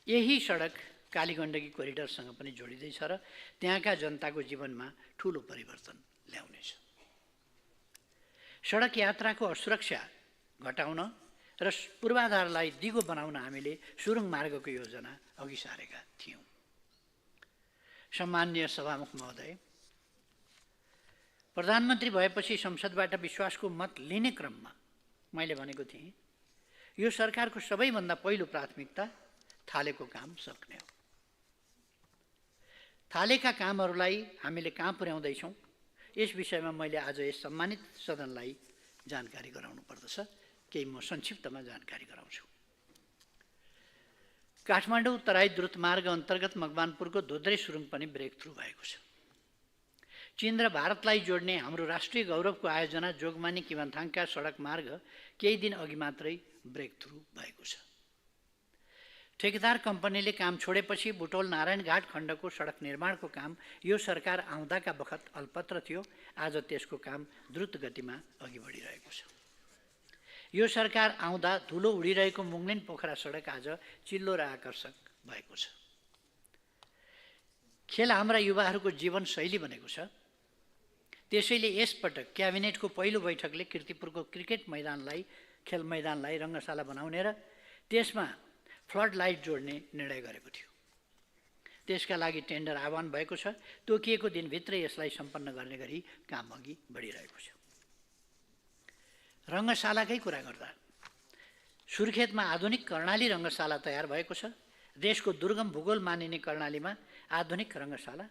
यही सडक कालीगण्डकी कोरिडरसँग पनि जोडिँदैछ र त्यहाँका जनताको जीवनमा ठूलो परिवर्तन ल्याउनेछ। सडक यात्राको असुरक्षा घटाउन र पूर्वाधारलाई दिगो बनाउन हामीले सुरुङ मार्गको योजना अघि सारेका थियौँ। सम्माननीय सभामुख महोदय, प्रधानमन्त्री भएपछि संसदबाट विश्वासको मत लिने क्रममा मैले भनेको थिएँ, यो सरकारको सबैभन्दा पहिलो प्राथमिकता थालेको काम सक्ने हो। थालेका कामहरूलाई हामीले कहाँ पुर्याउँदैछौँ, यस विषयमा मैले आज यस सम्मानित सदनलाई जानकारी गराउनु पर्दछ। केही म संक्षिप्तमा जानकारी गराउँछु। काठमाडौँ तराई द्रुतमार्ग अन्तर्गत मकवानपुरको धोद्रे सुरुङ पनि ब्रेक थ्रु भएको छ। चीन र भारतलाई जोड्ने हाम्रो राष्ट्रिय गौरवको आयोजना जोगमानी किमथाङका सडक मार्ग केही दिन अघि मात्रै ब्रेक थ्रु भएको छ। ठेकेदार कम्पनीले काम छोडेपछि बुटोल नारायणघाट खण्डको सडक निर्माणको काम यो सरकार आउँदाका बखत अल्पत्र थियो। आज त्यसको काम द्रुत गतिमा अघि बढिरहेको छ। यो सरकार आउँदा धुलो उडिरहेको मुङलिन पोखरा सडक आज चिल्लो र आकर्षक भएको छ। खेल हाम्रा युवाहरूको जीवनशैली बनेको छ। त्यसैले यसपटक क्याबिनेटको पहिलो बैठकले कीर्तिपुरको क्रिकेट मैदानलाई खेल मैदानलाई रङ्गशाला बनाउने र त्यसमा फ्लड लाइट जोड्ने निर्णय गरेको थियो। त्यसका लागि टेन्डर आह्वान भएको छ। तोकिएको दिनभित्रै यसलाई सम्पन्न गर्ने गरी काम अघि बढिरहेको छ। रङ्गशालाकै कुरा गर्दा सुर्खेतमा आधुनिक कर्णाली रङ्गशाला तयार भएको छ। देशको दुर्गम भूगोल मानिने कर्णालीमा आधुनिक रङ्गशाला,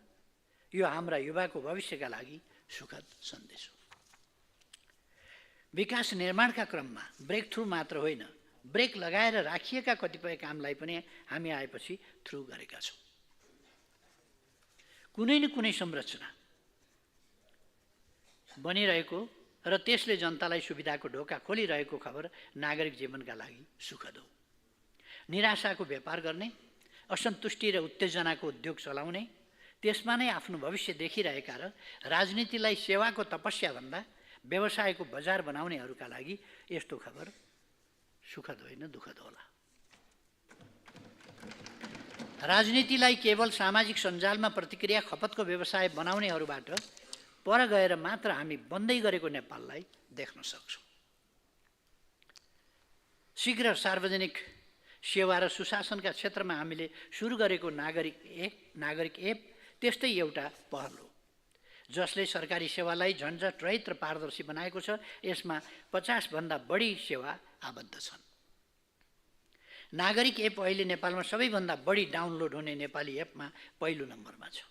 यो हाम्रा युवाको भविष्यका लागि सुखद सन्देश हो। विकास निर्माणका क्रममा ब्रेक थ्रु मात्र होइन, ब्रेक लगाएर राखिएका कतिपय कामलाई पनि हामी आएपछि थ्रु गरेका छौँ। कुनै न कुनै संरचना बनिरहेको र त्यसले जनतालाई सुविधाको ढोका खोलिरहेको खबर नागरिक जीवनका लागि सुखद हो। निराशाको व्यापार गर्ने, असन्तुष्टि र उत्तेजनाको उद्योग चलाउने, त्यसमा नै आफ्नो भविष्य देखिरहेका र राजनीतिलाई सेवाको तपस्या भन्दा व्यवसायको बजार बनाउनेहरूका लागि यस्तो खबर सुखद होइन, दुःखद होला। राजनीतिलाई केवल सामाजिक सञ्जालमा प्रतिक्रिया खपतको व्यवसाय बनाउनेहरूबाट पर गएर मात्र हामी बन्दै गरेको नेपाललाई देख्न सक्छौँ। शीघ्र सार्वजनिक सेवा र सुशासनका क्षेत्रमा हामीले सुरु गरेको नागरिक एप त्यस्तै एउटा पहल हो, जसले सरकारी सेवालाई झन्झट रहित र पारदर्शी बनाएको छ। यसमा 50 भन्दा बढी सेवा आबद्ध छन्। नागरिक एप अहिले नेपालमा सबैभन्दा बढी डाउनलोड हुने नेपाली एपमा पहिलो नम्बरमा छ।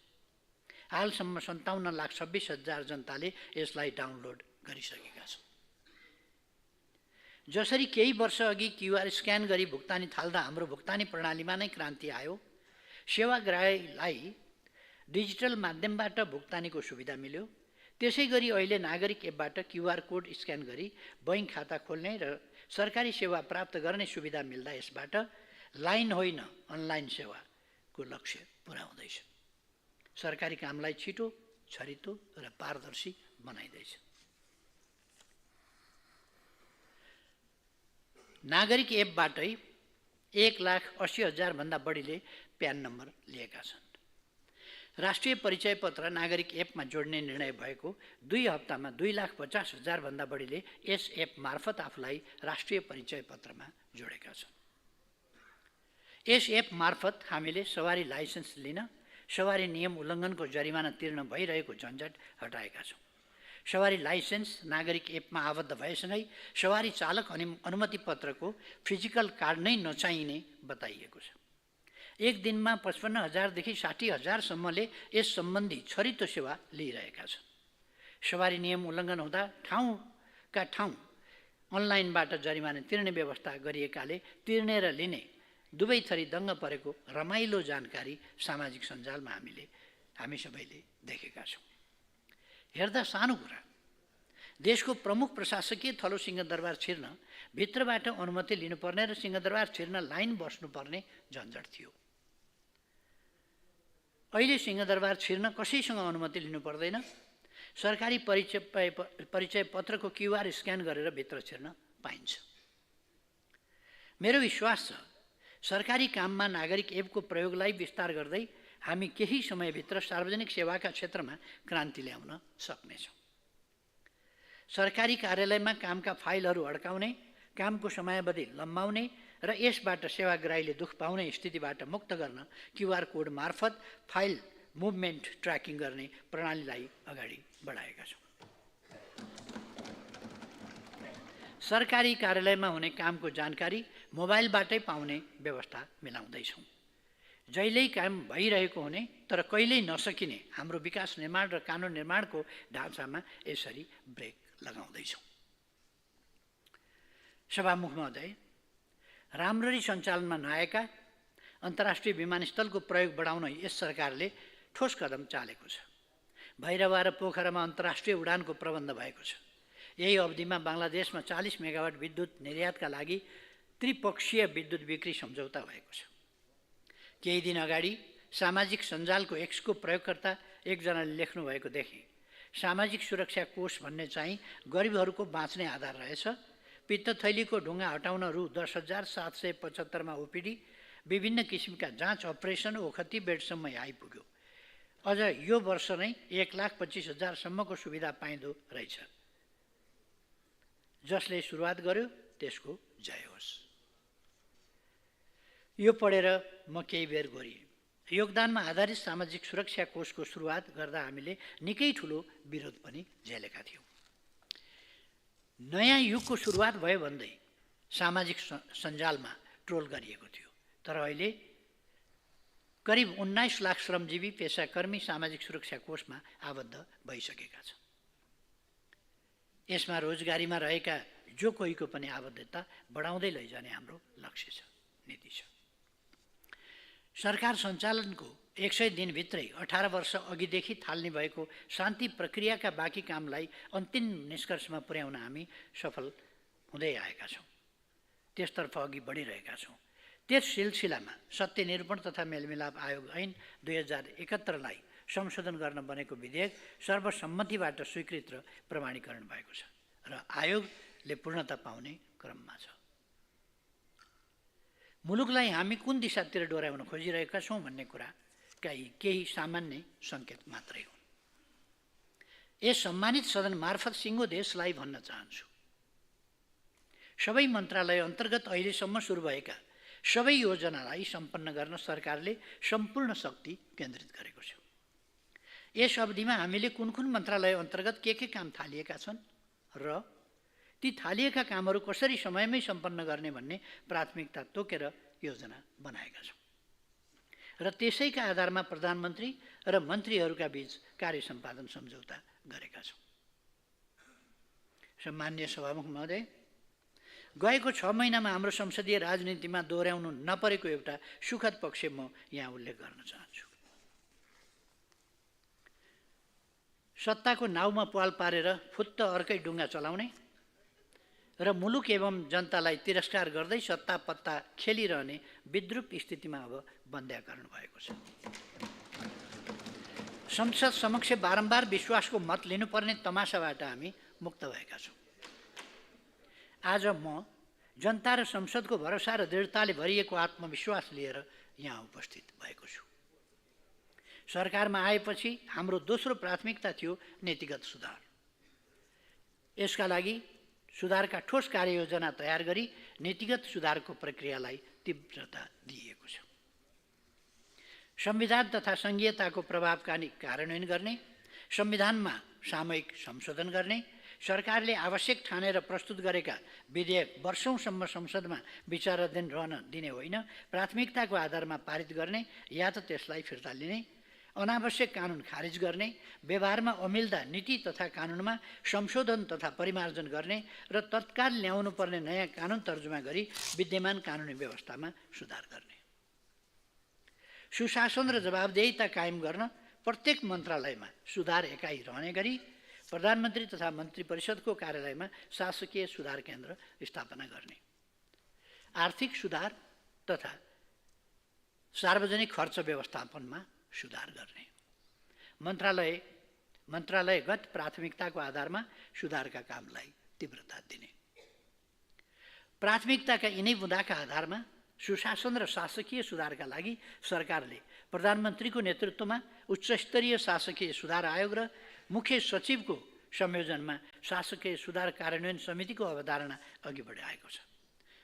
हालसम्म 57,26,000 जनताले यसलाई डाउनलोड गरिसकेका छन्। जसरी केही वर्ष अघि क्युआर स्क्यान गरी भुक्तानी थाल्दा हाम्रो भुक्तानी प्रणालीमा नै क्रान्ति आयो, सेवाग्राहीलाई डिजिटल माध्यमबाट भुक्तानीको सुविधा मिल्यो, त्यसै गरी अहिले नागरिक एपबाट क्युआर कोड स्क्यान गरी बैंक खाता खोल्ने र सरकारी सेवा प्राप्त गर्ने सुविधा मिल्दा यसबाट लाइन होइन अनलाइन सेवाको लक्ष्य पुरा हुँदैछ। सरकारी कामलाई छिटो, छरितो र पारदर्शी बनाइँदैछ। नागरिक एपबाटै 1,80,000 भन्दा बढीले प्यान नम्बर लिएका छन्। राष्ट्रिय परिचय पत्र नागरिक एपमा जोड्ने निर्णय भएको 2 हप्तामा 2,50,000 भन्दा बढीले यस एप मार्फत आफूलाई राष्ट्रिय परिचय पत्रमा जोडेका छन्। यस एप मार्फत हामीले सवारी लाइसेन्स लिन, सवारी नियम उल्लङ्घनको जरिमाना तिर्न भइरहेको झन्झट हटाएका छौँ। सवारी लाइसेन्स नागरिक एपमा आबद्ध भएसँगै सवारी चालक अनुमति पत्रको फिजिकल कार्ड नै नचाहिने बताइएको छ। एक दिनमा 55,000 देखि 60,000 सम्मले यस सम्बन्धी छरितो सेवा लिइरहेका छन्। सवारी नियम उल्लङ्घन हुँदा ठाउँका ठाउँ अनलाइनबाट जरिमाना तिर्ने व्यवस्था गरिएकाले तिर्ने र लिने दुवै थरी दङ्ग परेको रमाइलो जानकारी सामाजिक सञ्जालमा हामी सबैले देखेका छौँ। हेर्दा सानो कुरा, देशको प्रमुख प्रशासकीय थलो सिंहदरबार छिर्न भित्रबाट अनुमति लिनुपर्ने र सिंहदरबार छिर्न लाइन बस्नुपर्ने झन्झट थियो। अहिले सिंहदरबार छिर्न कसैसँग अनुमति लिनु पर्दैन। सरकारी परिचय पत्रको क्युआर स्क्यान गरेर भित्र छिर्न पाइन्छ। मेरो विश्वास छ सरकारी काममा नागरिक एपको प्रयोगलाई विस्तार गर्दै हामी केही समयभित्र सार्वजनिक सेवाका क्षेत्रमा क्रान्ति ल्याउन सक्नेछौँ। सरकारी कार्यालयमा कामका फाइलहरू अड्काउने, कामको समयावधि लम्बाउने र यसबाट सेवाग्राहीले दुख पाउने स्थितिबाट मुक्त गर्न क्युआर कोड मार्फत फाइल मुभमेन्ट ट्र्याकिङ गर्ने प्रणालीलाई अगाडि बढाएका छौँ। सरकारी कार्यालयमा हुने कामको जानकारी मोबाइलबाटै पाउने व्यवस्था मिलाउँदैछौँ। जहिल्यै काम भइरहेको हुने तर कहिल्यै नसकिने हाम्रो विकास निर्माण र कानुन निर्माणको ढाँचामा यसरी ब्रेक लगाउँदैछौँ। सभामुख महोदय, राम्ररी सञ्चालनमा नआएका अन्तर्राष्ट्रिय विमानस्थलको प्रयोग बढाउन यस सरकारले ठोस कदम चालेको छ। भैरवा र पोखरामा अन्तर्राष्ट्रिय उडानको प्रबन्ध भएको छ। यही अवधिमा बङ्गलादेशमा 40 मेगावाट विद्युत निर्यातका लागि त्रिपक्षीय विद्युत बिक्री सम्झौता भएको छ। केही दिन अगाडि सामाजिक सञ्जालको एक्सको प्रयोगकर्ता एकजनाले लेख्नु भएको देखेँ, सामाजिक सुरक्षा कोष भन्ने चाहिँ गरिबहरूको बाँच्ने आधार रहेछ। पित्तथैलीको ढुङ्गा हटाउन रु 10,775 ओपिडी, विभिन्न किसिमका जाँच अपरेसन ओखती बेडसम्म आइपुग्यो। अझ यो वर्ष नै 1,25,000 सम्मको सुविधा पाइँदो रहेछ। जसले सुरुवात गर्यो त्यसको जय होस्। यो पढेर म केही बेर गोरिएँ। योगदानमा आधारित सामाजिक सुरक्षा कोषको सुरुवात गर्दा हामीले निकै ठुलो विरोध पनि झेलेका थियौँ। नयाँ युगको सुरुवात भयो भन्दै सामाजिक सञ्जालमा ट्रोल गरिएको थियो। तर अहिले करिब 19 लाख श्रमजीवी पेसाकर्मी सामाजिक सुरक्षा कोषमा आबद्ध भइसकेका छन्। यसमा रोजगारीमा रहेका जो कोहीको पनि आबद्धता बढाउँदै लैजाने हाम्रो लक्ष्य छ, नीति छ। सरकार सञ्चालनको 100 दिनभित्रै 18 वर्ष अघिदेखि थाल्ने भएको शान्ति प्रक्रियाका बाँकी कामलाई अन्तिम निष्कर्षमा पुर्याउन हामी सफल हुँदै आएका छौँ। त्यसतर्फ अघि बढिरहेका छौँ। त्यस सिलसिलामा सत्य निरूपण तथा मेलमिलाप आयोग ऐन 2071लाई संशोधन गर्न बनेको विधेयक सर्वसम्मतिबाट स्वीकृत र प्रमाणीकरण भएको छ र आयोगले पूर्णता पाउने क्रममा छ। मुलुकलाई हामी कुन दिशातिर डोर्याउन खोजिरहेका छौँ भन्ने कुरा केही सामान्य सङ्केत मात्रै हुन्। यस सम्मानित सदन मार्फत सिङ्गो देशलाई भन्न चाहन्छु, सबै मन्त्रालय अन्तर्गत अहिलेसम्म सुरु भएका सबै योजनालाई सम्पन्न गर्न सरकारले सम्पूर्ण शक्ति केन्द्रित गरेको छ। यस अवधिमा हामीले कुन कुन मन्त्रालय अन्तर्गत के काम थालिएका छन् र ती थालिएका कामहरू कसरी समयमै सम्पन्न गर्ने भन्ने प्राथमिकता तोकेर योजना बनाएका छौँ र त्यसैका आधारमा प्रधानमन्त्री र मन्त्रीहरूका बीच कार्य सम्पादन सम्झौता गरेका छौँ। सम्माननीय सभामुख महोदय, गएको 6 महिनामा हाम्रो संसदीय राजनीतिमा दोहोऱ्याउनु नपरेको एउटा सुखद पक्ष म यहाँ उल्लेख गर्न चाहन्छु। सत्ताको नाउँमा पाल पारेर फुत्त अर्कै डुङ्गा चलाउने र मुलुक एवं जनतालाई तिरस्कार गर्दै सत्ता पत्ता खेलिरहने विद्रूप स्थितिमा अब बन्द्याकरण भएको छ। संसद समक्ष बारम्बार विश्वासको मत लिनुपर्ने तमासाबाट हामी मुक्त भएका छौँ। आज म जनता र संसदको भरोसा र दृढताले भरिएको आत्मविश्वास लिएर यहाँ उपस्थित भएको छु। सरकारमा आएपछि हाम्रो दोस्रो प्राथमिकता थियो नीतिगत सुधार। यसका लागि सुधारका ठोस कार्ययोजना तयार गरी नीतिगत सुधारको प्रक्रियालाई तीव्रता दिइएको छ। संविधान तथा संघीयताको प्रभावकारी कार्यान्वयन गर्ने, संविधानमा सामूहिक संशोधन गर्ने, सरकारले आवश्यक ठानेर प्रस्तुत गरेका विधेयक वर्षौंसम्म संसदमा विचाराधीन रहन दिने होइन, प्राथमिकताको आधारमा पारित गर्ने या त त्यसलाई फिर्ता लिने, अनावश्यक कानुन खारिज गर्ने, व्यवहारमा अमिल्दा नीति तथा कानुनमा संशोधन तथा परिमार्जन गर्ने र तत्काल ल्याउनु पर्ने नयाँ कानुन तर्जुमा गरी विद्यमान कानुनी व्यवस्थामा सुधार गर्ने। सुशासन र जवाबदेहिता कायम गर्न प्रत्येक मन्त्रालयमा सुधार एकाइ रहने गरी प्रधानमन्त्री तथा मन्त्री परिषदको कार्यालयमा शासकीय सुधार केन्द्र स्थापना गर्ने, आर्थिक सुधार तथा सार्वजनिक खर्च व्यवस्थापनमा सुधार गर्ने, मन्त्रालयगत प्राथमिकताको आधारमा सुधारका कामलाई तीव्रता दिने, प्राथमिकताका यिनै बुँदाका आधारमा सुशासन र शासकीय सुधारका लागि सरकारले प्रधानमन्त्रीको नेतृत्वमा उच्चस्तरीय शासकीय सुधार आयोग र मुख्य सचिवको संयोजनमा शासकीय सुधार कार्यान्वयन समितिको अवधारणा अघि बढाएको छ।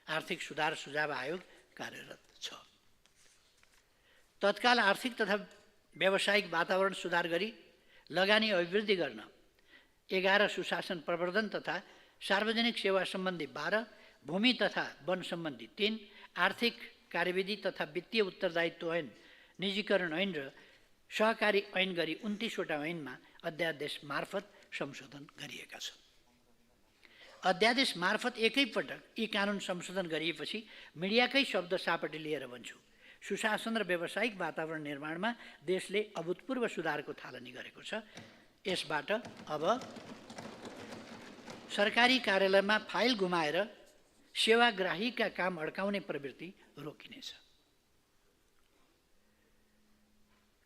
आर्थिक सुधार सुझाव आयोग कार्यरत छ। तत्काल आर्थिक तथा व्यावसायिक वातावरण सुधार गरी लगानी अभिवृद्धि गर्न 11 सुशासन प्रवर्धन तथा सार्वजनिक सेवा सम्बन्धी 12, भूमि तथा वन सम्बन्धी 3, आर्थिक कार्यविधि तथा वित्तीय उत्तरदायित्व ऐन, निजीकरण ऐन र सहकारी ऐन गरी 29 वटा ऐनमा अध्यादेश मार्फत संशोधन गरिएका छन्। अध्यादेश मार्फत एकैपटक यी कानुन संशोधन गरिएपछि मिडियाकै शब्द सापटी लिएर भन्छु, सुशासन र व्यावसायिक वातावरण निर्माणमा देशले अभूतपूर्व सुधारको थालनी गरेको छ। यसबाट अब सरकारी कार्यालयमा फाइल गुमाएर सेवाग्राहीका काम अड्काउने प्रवृत्ति रोकिनेछ।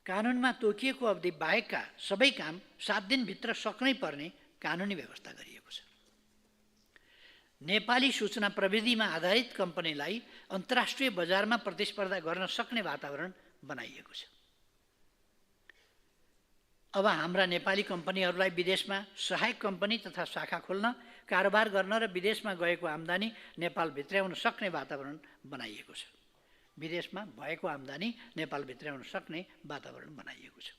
कानुनमा तोकिएको अवधि बाहेकका सबै काम 7 दिनभित्र सक्नै पर्ने कानुनी व्यवस्था गरिएको छ। नेपाली सूचना प्रविधिमा आधारित कम्पनीलाई अन्तर्राष्ट्रिय बजारमा प्रतिस्पर्धा गर्न सक्ने वातावरण बनाइएको छ। अब हाम्रा नेपाली कम्पनीहरूलाई विदेशमा सहायक कम्पनी तथा शाखा खोल्न, कारोबार गर्न र विदेशमा गएको आम्दानी नेपाल भित्र्याउन सक्ने वातावरण बनाइएको छ। विदेशमा भएको आम्दानी नेपाल भित्र्याउन सक्ने वातावरण बनाइएको छ।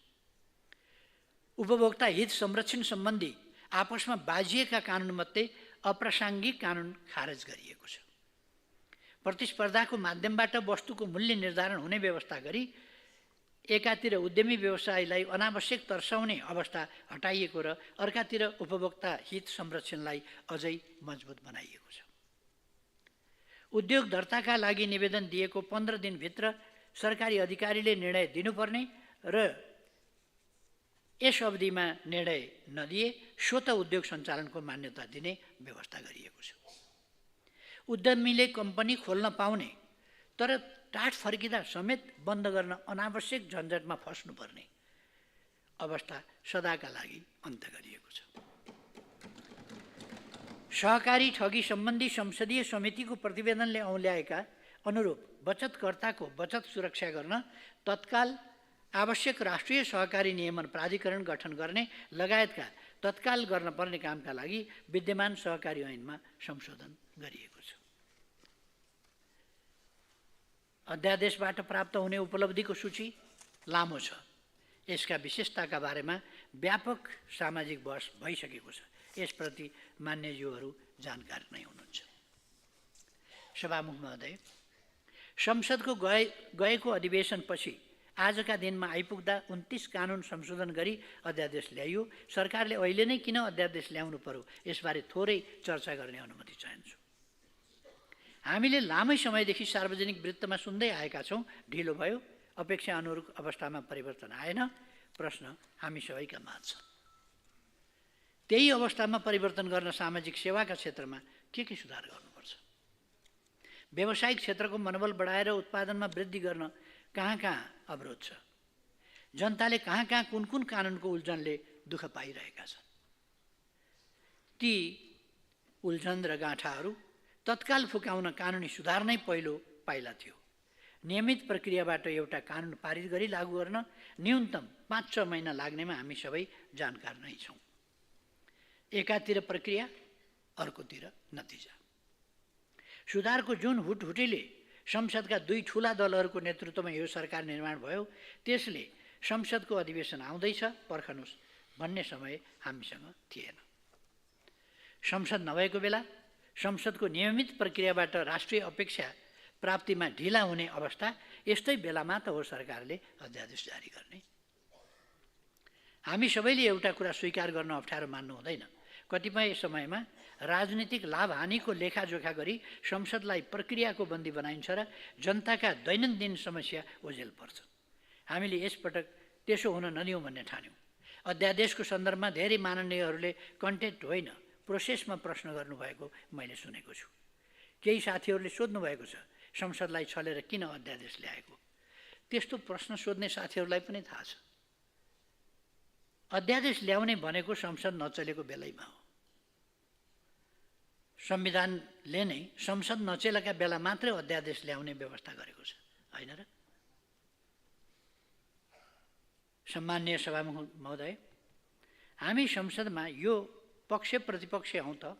उपभोक्ता हित संरक्षण सम्बन्धी आपसमा बाजिएका कानुनमध्ये अप्रासङ्गिक कानुन खारेज गरिएको छ। प्रतिस्पर्धाको माध्यमबाट वस्तुको मूल्य निर्धारण हुने व्यवस्था गरी एकातिर उद्यमी व्यवसायलाई अनावश्यक तर्साउने अवस्था हटाइएको र अर्कातिर उपभोक्ता हित संरक्षणलाई अझै मजबुत बनाइएको छ। उद्योग दर्ताका लागि निवेदन दिएको 15 दिनभित्र सरकारी अधिकारीले निर्णय दिनुपर्ने र यस अवधिमा निर्णय नदिए स्वतः उद्योग सञ्चालनको मान्यता दिने व्यवस्था गरिएको छ। उद्यमीले कम्पनी खोल्न पाउने तर टाट फर्किँदा समेत बन्द गर्न अनावश्यक झन्झटमा फस्नुपर्ने अवस्था सदाका लागि अन्त्य गरिएको छ। सहकारी ठगी सम्बन्धी संसदीय समितिको प्रतिवेदनले औल्याएका अनुरूप बचतकर्ताको बचत सुरक्षा गर्न तत्काल आवश्यक राष्ट्रिय सहकारी नियमन प्राधिकरण गठन गर्ने लगायतका तत्काल गर्न पर्ने कामका लागि विद्यमान सहकारी ऐनमा संशोधन गरिएको छ। अध्यादेशबाट प्राप्त हुने उपलब्धिको सूची लामो छ। यसका विशेषताका बारेमा व्यापक सामाजिक बहस भइसकेको छ। यसप्रति मान्यज्यूहरू जानकार नै हुनुहुन्छ। सभामुख महोदय, संसदको गएको अधिवेशनपछि आजका दिनमा आइपुग्दा 29 कानुन संशोधन गरी अध्यादेश ल्याइयो। सरकारले अहिले नै किन अध्यादेश ल्याउनु पर्यो यसबारे थोरै चर्चा गर्ने अनुमति चाहन्छु। हामीले लामै समयदेखि सार्वजनिक वृत्तमा सुन्दै आएका छौँ, ढिलो भयो, अपेक्षा अनुरूप अवस्थामा परिवर्तन आएन। प्रश्न हामी सबैका माझ छ। त्यही अवस्थामा परिवर्तन गर्न सामाजिक सेवाका क्षेत्रमा के सुधार गर्नुपर्छ? व्यावसायिक क्षेत्रको मनोबल बढाएर उत्पादनमा वृद्धि गर्न कहाँ अवरोध छ? जनताले कहाँ कुन कानुनको उल्झनले दुःख पाइरहेका छन्? ती उल्झन र गाँठाहरू तत्काल फुकाउन कानुनी सुधार नै पहिलो पाइला थियो। नियमित प्रक्रियाबाट एउटा कानुन पारित गरी लागू गर्न न्यूनतम 5-6 महिना लाग्नेमा हामी सबै जानकार नै छौँ। एकातिर प्रक्रिया, अर्कोतिर नतिजा। सुधारको जुन हुटहुटीले संसदका 2 ठूला दलहरूको नेतृत्वमा यो सरकार निर्माण भयो, त्यसले संसदको अधिवेशन आउँदैछ पर्खनुस् भन्ने समय हामीसँग थिएन। संसद नभएको बेला संसदको नियमित प्रक्रियाबाट राष्ट्रिय अपेक्षा प्राप्तिमा ढिला हुने अवस्था, यस्तै बेलामा त हो सरकारले अध्यादेश जारी गर्ने। हामी सबैले एउटा कुरा स्वीकार गर्न अप्ठ्यारो मान्नु हुँदैन। कतिपय समयमा राजनीतिक लाभ हानिको लेखाजोखा गरी संसदलाई प्रक्रियाको बन्दी बनाइन्छ र जनताका दैनन्दिन समस्या ओझेल पर्छ। हामीले यसपटक त्यसो हुन नदिउँ भन्ने ठान्यौँ। अध्यादेशको सन्दर्भमा धेरै माननीयहरूले कन्टेन्ट होइन, प्रोसेसमा प्रश्न गर्नुभएको मैले सुनेको छु। केही साथीहरूले सोध्नु भएको छ, संसदलाई छलेर किन अध्यादेश ल्याएको? त्यस्तो प्रश्न सोध्ने साथीहरूलाई पनि थाहा छ। अध्यादेश ल्याउने भनेको संसद नचलेको बेलैमा हो। संविधानले नै संसद नचलेका बेला मात्रै अध्यादेश ल्याउने व्यवस्था गरेको छ, होइन र? सम्माननीय सभामुख महोदय, हामी संसदमा यो पक्ष प्रतिपक्ष हौँ त,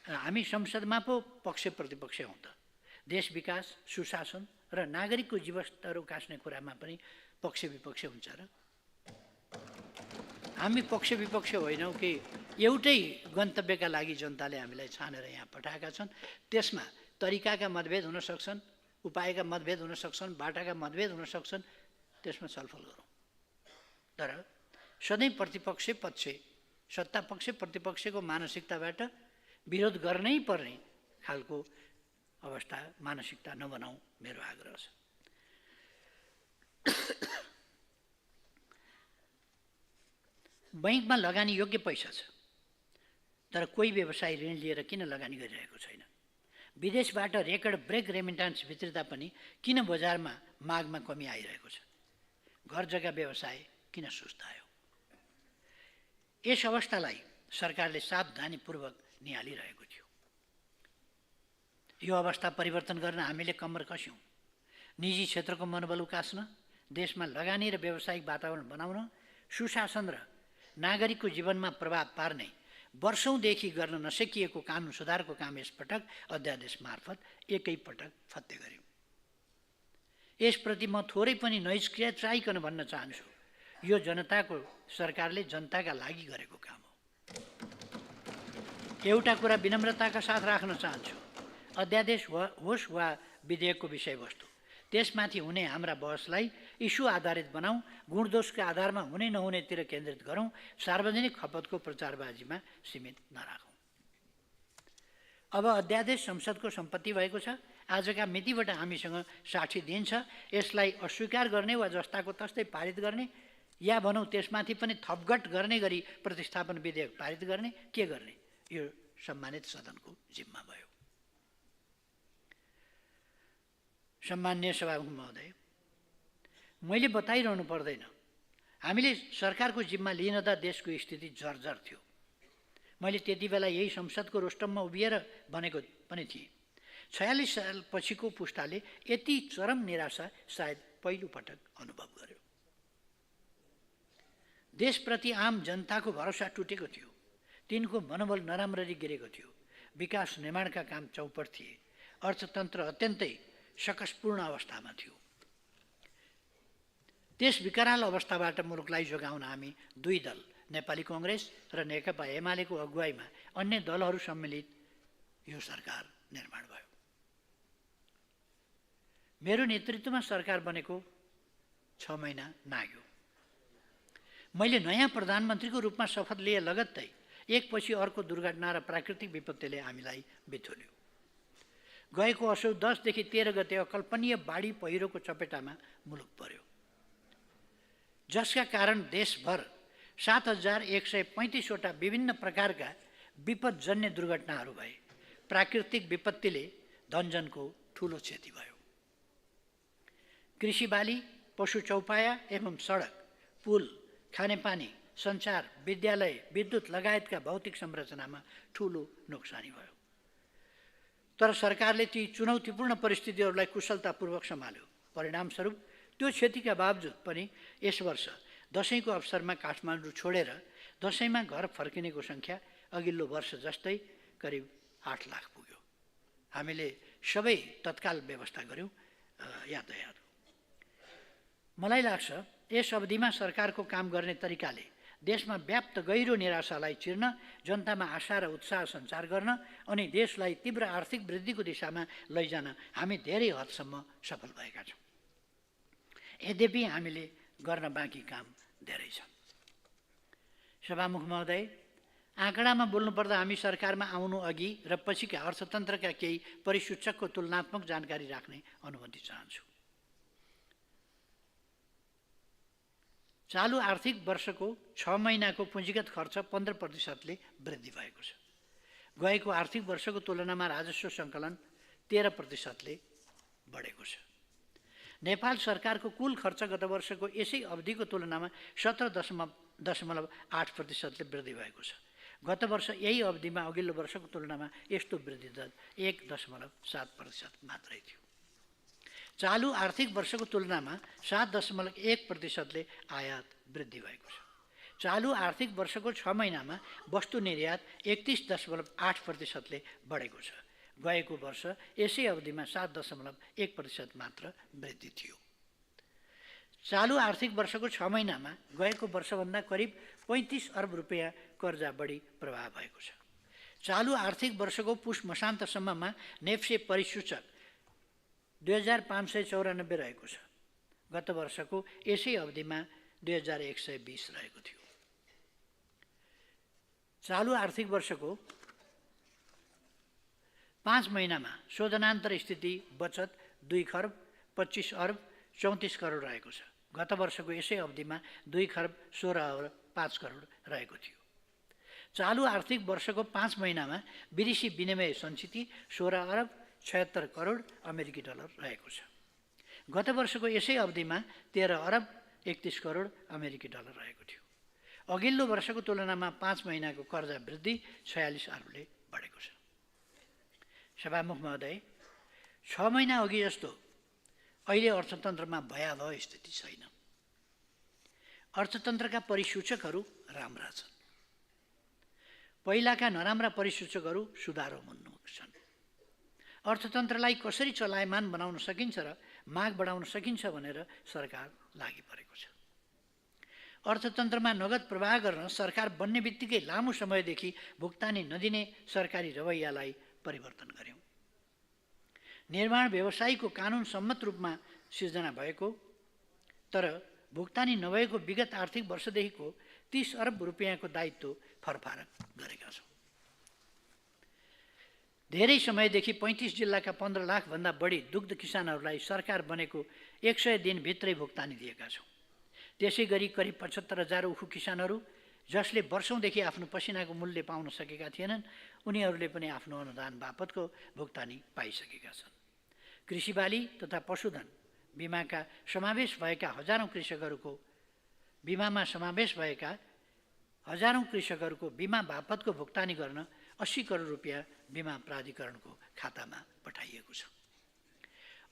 हामी संसदमा पो पक्ष प्रतिपक्ष हौँ त। देश विकास, सुशासन र नागरिकको जीवनस्तर उकास्ने कुरामा पनि पक्ष विपक्ष हुन्छ र? हामी पक्ष विपक्ष होइनौँ कि एउटै गन्तव्यका लागि जनताले हामीलाई छानेर यहाँ पठाएका छन्। त्यसमा तरिकाका मतभेद हुन सक्छन्, उपायका मतभेद हुन सक्छन्, बाटाका मतभेद हुन सक्छन्, त्यसमा छलफल गरौँ। तर सधैँ प्रतिपक्ष पक्ष, सत्ता पक्ष प्रतिपक्षको मानसिकताबाट विरोध गर्नै पर्ने खालको अवस्था, मानसिकता नबनाऊ, मेरो आग्रह छ। बैंकमा लगानी योग्य पैसा छ, तर कोही व्यवसायी ऋण लिएर किन लगानी गरिरहेको छैन? विदेशबाट रेकर्ड ब्रेक रेमिटान्स भित्रिँदा पनि किन बजारमा मागमा कमी आइरहेको छ? घर जग्गा व्यवसाय किन सुस्तायो? यस अवस्थालाई सरकारले सावधानीपूर्वक निहालिरहेको थियो। यो अवस्था परिवर्तन गर्न हामीले कम्मर कस्यौँ। निजी क्षेत्रको मनोबल उकास्न, देशमा लगानी र व्यावसायिक वातावरण बनाउन, सुशासन र नागरिकको जीवनमा प्रभाव पार्ने वर्षौँदेखि गर्न नसकिएको कानुन सुधारको काम यसपटक अध्यादेश मार्फत एकैपटक फत्ते गर्यौँ। यसप्रति म थोरै पनि नैष्क्रिय चाहिकन भन्न चाहन्छु, यो जनताको सरकारले जनताका लागि गरेको काम हो। एउटा कुरा विनम्रताका साथ राख्न चाहन्छु, अध्यादेश होस् वा विधेयकको विषयवस्तु, त्यसमाथि हुने हाम्रा बहसलाई इस्यु आधारित बनाऊँ, गुणदोषका आधारमा हुने नहुनेतिर केन्द्रित गरौँ, सार्वजनिक खपतको प्रचारबाजीमा सीमित नराखौँ। अब अध्यादेश संसदको सम्पत्ति भएको छ। आजका मितिबाट हामीसँग 60 दिन छ। यसलाई अस्वीकार गर्ने वा जस्ताको तस्तै पारित गर्ने, या भनौँ त्यसमाथि पनि थपघट गर्ने गरी प्रतिस्थापन विधेयक पारित गर्ने, के गर्ने, यो सम्मानित सदनको जिम्मा भयो। सम्माननीय सभामुख महोदय, मैले बताइरहनु पर्दैन, हामीले सरकारको जिम्मा लिँदा देशको स्थिति जर्जर थियो। मैले त्यति बेला यही संसदको रोस्टममा उभिएर भनेको पनि थिएँ, 46 साल पछिको पुस्ताले यति चरम निराशा सायद पहिलोपटक अनुभव गर्यो। देशप्रति आम जनताको भरोसा टुटेको थियो, तिनको मनोबल नराम्ररी गिरेको थियो, विकास निर्माणका काम चौपट थिए, अर्थतन्त्र अत्यन्तै सकसपूर्ण अवस्थामा थियो। त्यस विकराल अवस्थाबाट मुलुकलाई जोगाउन हामी दुई दल, नेपाली कांग्रेस र नेकपा एमालेको अगुवाईमा अन्य दलहरू सम्मिलित यो सरकार निर्माण भयो। मेरो नेतृत्वमा सरकार बनेको 6 महिना नाग्यो। मैले नयाँ प्रधानमन्त्रीको रूपमा शपथ लिए लगत्तै एकपछि अर्को दुर्घटना र प्राकृतिक विपत्तिले हामीलाई बिथोल्यो। गएको असोज 10 देखि 13 गते अकल्पनीय बाढी पहिरोको चपेटामा मुलुक पर्यो, जसका कारण देशभर 7135 वटा विभिन्न प्रकारका विपदजन्य दुर्घटनाहरू भए। प्राकृतिक विपत्तिले धनजनको ठूलो क्षति भयो। कृषि बाली, पशु चौपाया एवं सडक, पुल, खानेपानी, सञ्चार, विद्यालय, विद्युत लगायतका भौतिक संरचनामा ठूलो नोक्सानी भयो। तर सरकारले ती चुनौतीपूर्ण परिस्थितिहरूलाई कुशलतापूर्वक सम्हाल्यो। परिणामस्वरूप त्यो क्षतिका बावजुद पनि यस वर्ष दशैंको अवसरमा काठमाडौँ छोडेर दशैंमा घर फर्किनेको सङ्ख्या अघिल्लो वर्ष जस्तै करिब 8 लाख पुग्यो। हामीले सबै तत्काल व्यवस्था गर्यौँ यातायात। मलाई लाग्छ यस अवधिमा सरकारको काम गर्ने तरिकाले देशमा व्याप्त गहिरो निराशालाई चिर्न, जनतामा आशा र उत्साह सञ्चार गर्न अनि देशलाई तीव्र आर्थिक वृद्धिको दिशामा लैजान हामी धेरै हदसम्म सफल भएका छौँ। यद्यपि हामीले गर्न बाँकी काम धेरै छ। सभामुख महोदय, आँकडामा बोल्नुपर्दा हामी सरकारमा आउनु अघि र पछिका अर्थतन्त्रका केही परिसूचकको तुलनात्मक जानकारी राख्ने अनुमति चाहन्छु। चालु आर्थिक वर्षको 6 महिनाको पुँजीगत खर्च 15%ले वृद्धि भएको छ। गएको आर्थिक वर्षको तुलनामा राजस्व सङ्कलन 13%ले बढेको छ। नेपाल सरकारको कुल खर्च गत वर्षको यसै अवधिको तुलनामा 17.8%ले वृद्धि भएको छ। गत वर्ष यही अवधिमा अघिल्लो वर्षको तुलनामा यस्तो वृद्धि दर 1.7% मात्रै थियो। चालु आर्थिक वर्षको तुलनामा 7.1%ले आयात वृद्धि भएको छ। चालु आर्थिक वर्षको 6 महिनामा वस्तु निर्यात 31.8%ले बढेको छ। गएको वर्ष यसै अवधिमा 7.1% मात्र वृद्धि थियो। चालु आर्थिक वर्षको 6 महिनामा गएको वर्षभन्दा करिब 35 अर्ब रुपियाँ कर्जा बढी प्रभाव भएको छ। चालु आर्थिक वर्षको पुष मसान्तसम्ममा नेप्से परिसूचक 2594 रहेको छ। गत वर्षको यसै अवधिमा 2120 रहेको थियो। चालु आर्थिक वर्षको 5 महिनामा शोधनान्तर स्थिति बचत 2 खर्ब 25 अर्ब 34 करोड रहेको छ। गत वर्षको यसै अवधिमा 2 खर्ब 16 अर्ब 5 करोड रहेको थियो। चालु आर्थिक वर्षको 5 महिनामा विदेशी विनिमय सञ्चिति 16 अर्ब 76 करोड अमेरिकी डलर रहेको छ। गत वर्षको यसै अवधिमा 13 अर्ब 31 करोड अमेरिकी डलर रहेको थियो। अघिल्लो वर्षको तुलनामा 5 महिनाको कर्जा वृद्धि 46 अर्बले बढेको छ। सभामुख महोदय, 6 महिना अघि जस्तो अहिले अर्थतन्त्रमा भयावह स्थिति छैन। अर्थतन्त्रका परिसूचकहरू राम्रा छन्। पहिलाका नराम्रा परिसूचकहरू सुधारोन्मुख छन्। अर्थतन्त्रलाई कसरी चलायमान बनाउन सकिन्छ र माग बढाउन सकिन्छ भनेर सरकार लागि परेको छ। अर्थतन्त्रमा नगद प्रवाह गर्न सरकार बन्ने बित्तिकै लामो समयदेखि भुक्तानी नदिने सरकारी रवैयालाई परिवर्तन गर्यौं। निर्माण व्यवसायको कानुन सम्मत रूपमा सिर्जना भएको तर भुक्तानी नभएको विगत आर्थिक वर्षदेखिको 30 अर्ब रुपियाँको दायित्व फरफारक गरेका छौँ। धेरै समयदेखि 35 जिल्लाका 15 लाख भन्दा बढी दुग्ध किसानहरूलाई सरकार बनेको 100 दिनभित्रै भुक्तानी दिएका छौँ। त्यसै गरी करिब 75,000 उखु किसानहरू जसले वर्षौंदेखि आफ्नो पसिनाको मूल्य पाउन सकेका थिएनन्, उनीहरूले पनि आफ्नो अनुदान बापतको भुक्तानी पाइसकेका छन्। कृषिबाली तथा पशुधन बिमाका समावेश भएका हजारौं कृषकहरूको बिमा बापतको भुक्तानी गर्न 80 करोड रुपियाँ बिमा प्राधिकरणको खातामा पठाइएको छ।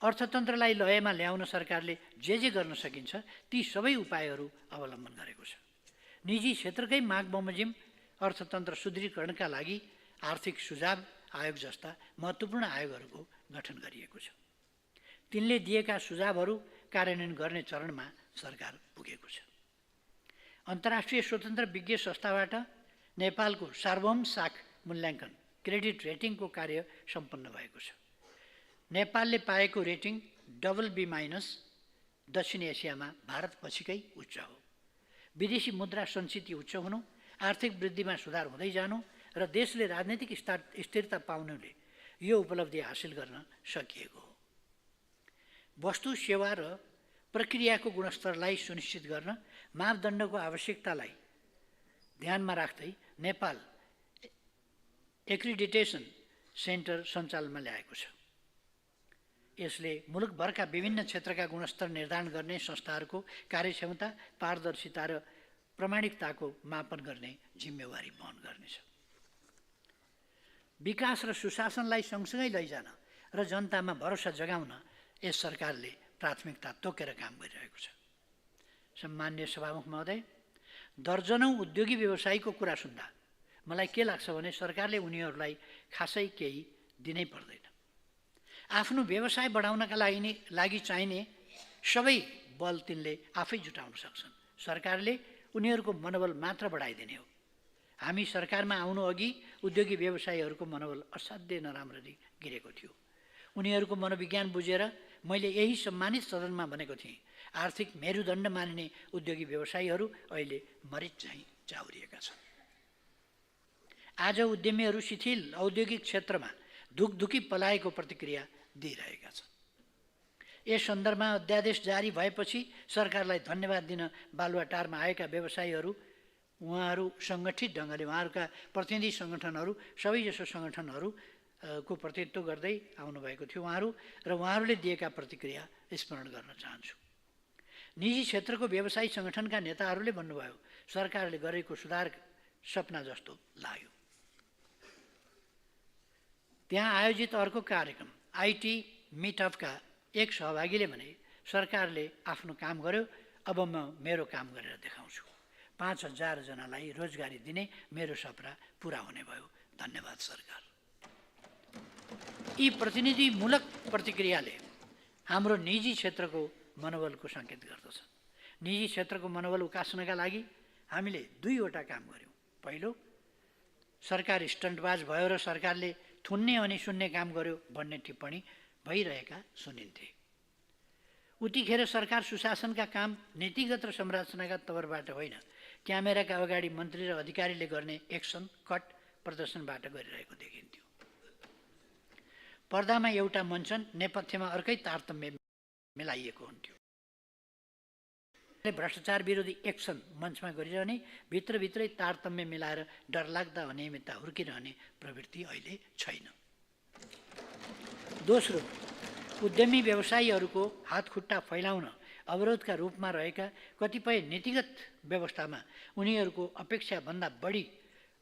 अर्थतन्त्रलाई लयमा ल्याउन सरकारले जे गर्न सकिन्छ ती सबै उपायहरू अवलम्बन गरेको छ। निजी क्षेत्रकै माग बमोजिम अर्थतन्त्र सुदृढीकरणका लागि आर्थिक सुझाव आयोग जस्ता महत्त्वपूर्ण आयोगहरूको गठन गरिएको छ। तिनले दिएका सुझावहरू कार्यान्वयन गर्ने चरणमा सरकार पुगेको छ। अन्तर्राष्ट्रिय स्वतन्त्र विज्ञ संस्थाबाट नेपालको सार्वभौम साख मूल्याङ्कन क्रेडिट रेटिङको कार्य सम्पन्न भएको छ। नेपालले पाएको रेटिङ BB- दक्षिण एसियामा भारत पछिकै उच्च हो। विदेशी मुद्रा सञ्चिति उच्च हुनु, आर्थिक वृद्धिमा सुधार हुँदै जानु र देशले राजनीतिक स्थिरता पाउनुले यो उपलब्धि हासिल गर्न सकिएको हो। वस्तु, सेवा र प्रक्रियाको गुणस्तरलाई सुनिश्चित गर्न मापदण्डको आवश्यकतालाई ध्यानमा राख्दै नेपाल एक्रिडिटेसन सेन्टर सञ्चालनमा ल्याएको छ। यसले मुलुकभरका विभिन्न क्षेत्रका गुणस्तर निर्धारण गर्ने संस्थाहरूको कार्यक्षमता, पारदर्शिता र प्रामाणिकताको मापन गर्ने जिम्मेवारी वहन गर्नेछ। विकास र सुशासनलाई सँगसँगै लैजान र जनतामा भरोसा जगाउन यस सरकारले प्राथमिकता तोकेर काम गरिरहेको छ। सम्माननीय सभामुख महोदय, दर्जनौं उद्योगी व्यवसायीको कुरा सुन्दा मलाई के लाग्छ भने सरकारले उनीहरूलाई खासै केही दिनै पर्दैन। आफ्नो व्यवसाय बढाउनका लागि चाहिने सबै बल तिनले आफै जुटाउन सक्छन्। सरकारले उनीहरूको मनोबल मात्र बढाइदिने हो। हामी सरकारमा आउनु अघि उद्योगी व्यवसायीहरूको मनोबल असाध्यै नराम्ररी गिरेको थियो। उनीहरूको मनोविज्ञान बुझेर मैले यही सम्मानित सदनमा भनेको थिएँ, आर्थिक मेरुदण्ड मानिने उद्योगी व्यवसायीहरू अहिले मरिच झैँ चाउरिएका छन्। आज उद्यमीहरू शिथिल औद्योगिक क्षेत्रमा धुकधुकी पलाएको प्रतिक्रिया दिइरहेका छन्। यस सन्दर्भमा अध्यादेश जारी भएपछि सरकारलाई धन्यवाद दिन बालुवाटारमा आएका व्यवसायीहरू, उहाँहरू सङ्गठित ढङ्गले उहाँहरूका प्रतिनिधि सङ्गठनहरू, सबैजसो सङ्गठनहरूको प्रतिनिधित्व गर्दै आउनुभएको थियो उहाँहरू, र उहाँहरूले दिएका प्रतिक्रिया स्मरण गर्न चाहन्छु। निजी क्षेत्रको व्यवसायी सङ्गठनका नेताहरूले भन्नुभयो, सरकारले गरेको सुधार सपना जस्तो लाग्यो। त्यहाँ आयोजित अर्को कार्यक्रम आइटी मिटअपका एक सहभागीले भने सरकारले आफ्नो काम गर्यो, अब म मेरो काम गरेर देखाउँछु। 5,000 जनालाई रोजगारी दिने मेरो सपना पुरा हुने भयो। धन्यवाद सरकार। यी प्रतिनिधिमूलक प्रतिक्रियाले हाम्रो निजी क्षेत्रको मनोबलको सङ्केत गर्दछ। निजी क्षेत्रको मनोबल उकास्नका लागि हामीले दुईवटा काम गर्यौँ। पहिलो, सरकार स्टन्टबाज भयो र सरकारले थुन्ने अनि सुन्ने काम गर्यो भन्ने टिप्पणी भइरहेका सुनिन्थे। उतिखेर सरकार सुशासनका काम नीतिगत र संरचनागत तवरबाट होइन, क्यामेराका अगाडि मन्त्री र अधिकारीले गर्ने एक्सन कट प्रदर्शनबाट गरिरहेको देखिन्थ्यो। पर्दामा एउटा मञ्चन, नेपथ्यमा अर्कै तारतम्य मिलाइएको हुन्थ्यो। भ्रष्टाचार विरोधी एक्सन मञ्चमा गरिरहने, भित्रभित्रै तारतम्य मिलाएर डरलाग्दा अनियमितता हुर्किरहने प्रवृत्ति अहिले छैन। दोस्रो, उद्यमी व्यवसायीहरूको हातखुट्टा फैलाउन अवरोधका रूपमा रहेका कतिपय नीतिगत व्यवस्थामा उनीहरूको अपेक्षाभन्दा बढी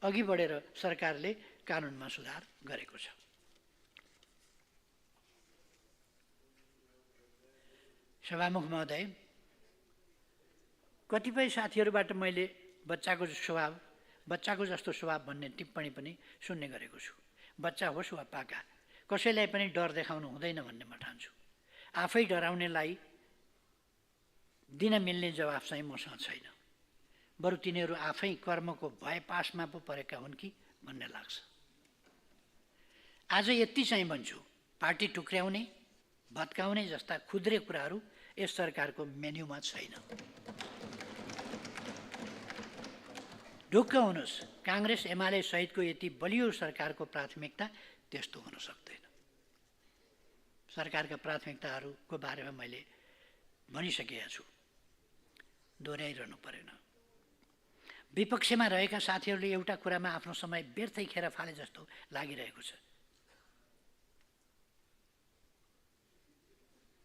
अघि बढेर सरकारले कानुनमा सुधार गरेको छ। सभामुख महोदय, कतिपय साथीहरूबाट मैले बच्चाको जस्तो स्वभाव भन्ने टिप्पणी पनि सुन्ने गरेको छु। बच्चा होस् वा पाका, कसैलाई पनि डर देखाउनु हुँदैन भन्ने म ठान्छु। आफै डराउनेलाई दिन मिल्ने जवाफ चाहिँ मसँग छैन। बरु तिनीहरू आफै कर्मको भय पासमा पो परेका हुन् कि भन्ने लाग्छ। आज यति चाहिँ भन्छु, पार्टी टुक्र्याउने, भत्काउने जस्ता खुद्रे कुराहरू यस सरकारको मेन्युमा छैन। ढुक्क हुनुहोस्, काङ्ग्रेस एमाले सहितको यति बलियो सरकारको प्राथमिकता त्यस्तो हुन सक्दैन। सरकारका प्राथमिकताहरूको बारेमा मैले भनिसकेका छु, दोहोऱ्याइरहनु परेन। विपक्षमा रहेका साथीहरूले एउटा कुरामा आफ्नो समय व्यर्थै खेर फाले जस्तो लागिरहेको छ।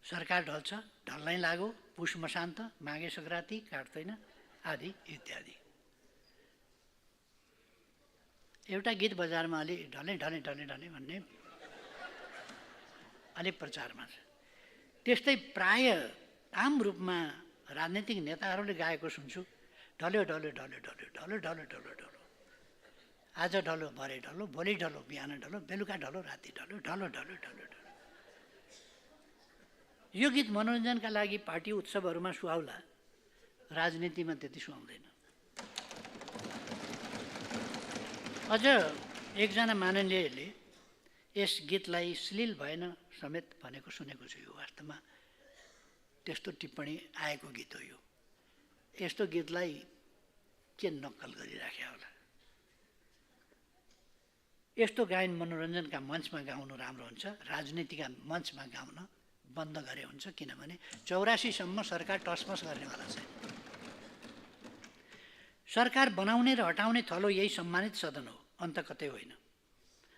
सरकार ढल्छ, ढल्नै लाग्यो, पुष मसान्त, माघे सङ्क्रान्ति काट्दैन आदि इत्यादि। एउटा गीत बजारमा अलि ढले भन्ने अलिक प्रचारमा छ। त्यस्तै प्राय आम रूपमा राजनीतिक नेताहरूले गाएको सुन्छु, ढल्यो आज ढलो, भरे ढलो, भोलि ढलो, बिहान ढलो, बेलुका ढलो, राति ढलो, ढलो। यो गीत मनोरञ्जनका लागि पार्टी उत्सवहरूमा सुहाउला, राजनीतिमा त्यति सुहाउँदैन। अझ एकजना माननीयले यस गीतलाई श्लील भएन समेत भनेको सुनेको छु। यो वास्तवमा त्यस्तो टिप्पणी आएको गीत हो। यो यस्तो गीतलाई के नक्कल गरिराख्या होला। यस्तो गायन मनोरञ्जनका मञ्चमा गाउनु राम्रो हुन्छ, राजनीतिका मञ्चमा गाउन बन्द गरे हुन्छ। किनभने 84 सम्म सरकार टसमस गर्नेवाला छैन। सरकार बनाउने र हटाउने थलो यही सम्मानित सदन हो, अन्त कतै होइन।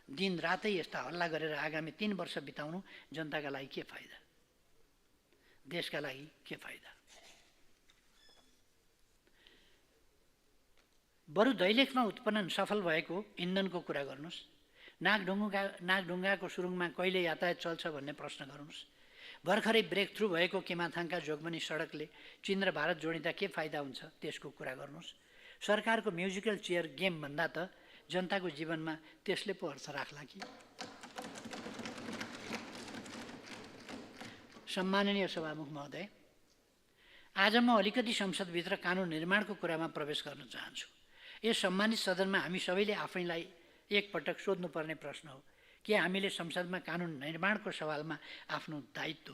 दिन रातै यस्ता हल्ला गरेर आगामी 3 वर्ष बिताउनु जनताका लागि के फाइदा, देशका लागि के फाइदा। बरु दैलेखमा उत्पन्न सफल भएको इन्धनको कुरा गर्नुहोस्। नागढुङ्गाको सुरुङमा कहिले यातायात चल्छ भन्ने प्रश्न गर्नुहोस्। भर्खरै ब्रेक थ्रु भएको किमाथाङका जोगबनी सडकले चीन र भारत जोडिँदा के फाइदा हुन्छ त्यसको कुरा गर्नुहोस्। सरकारको म्युजिकल चेयर गेम भन्दा त जनताको जीवनमा त्यसले पो अर्थ राख्ला कि। सम्माननीय सभामुख महोदय, आज म अलिकति संसदभित्र कानुन निर्माणको कुरामा प्रवेश गर्न चाहन्छु। यस सम्मानित सदनमा हामी सबैले आफैलाई एकपटक सोध्नुपर्ने प्रश्न हो, के हामीले संसदमा कानुन निर्माणको सवालमा आफ्नो दायित्व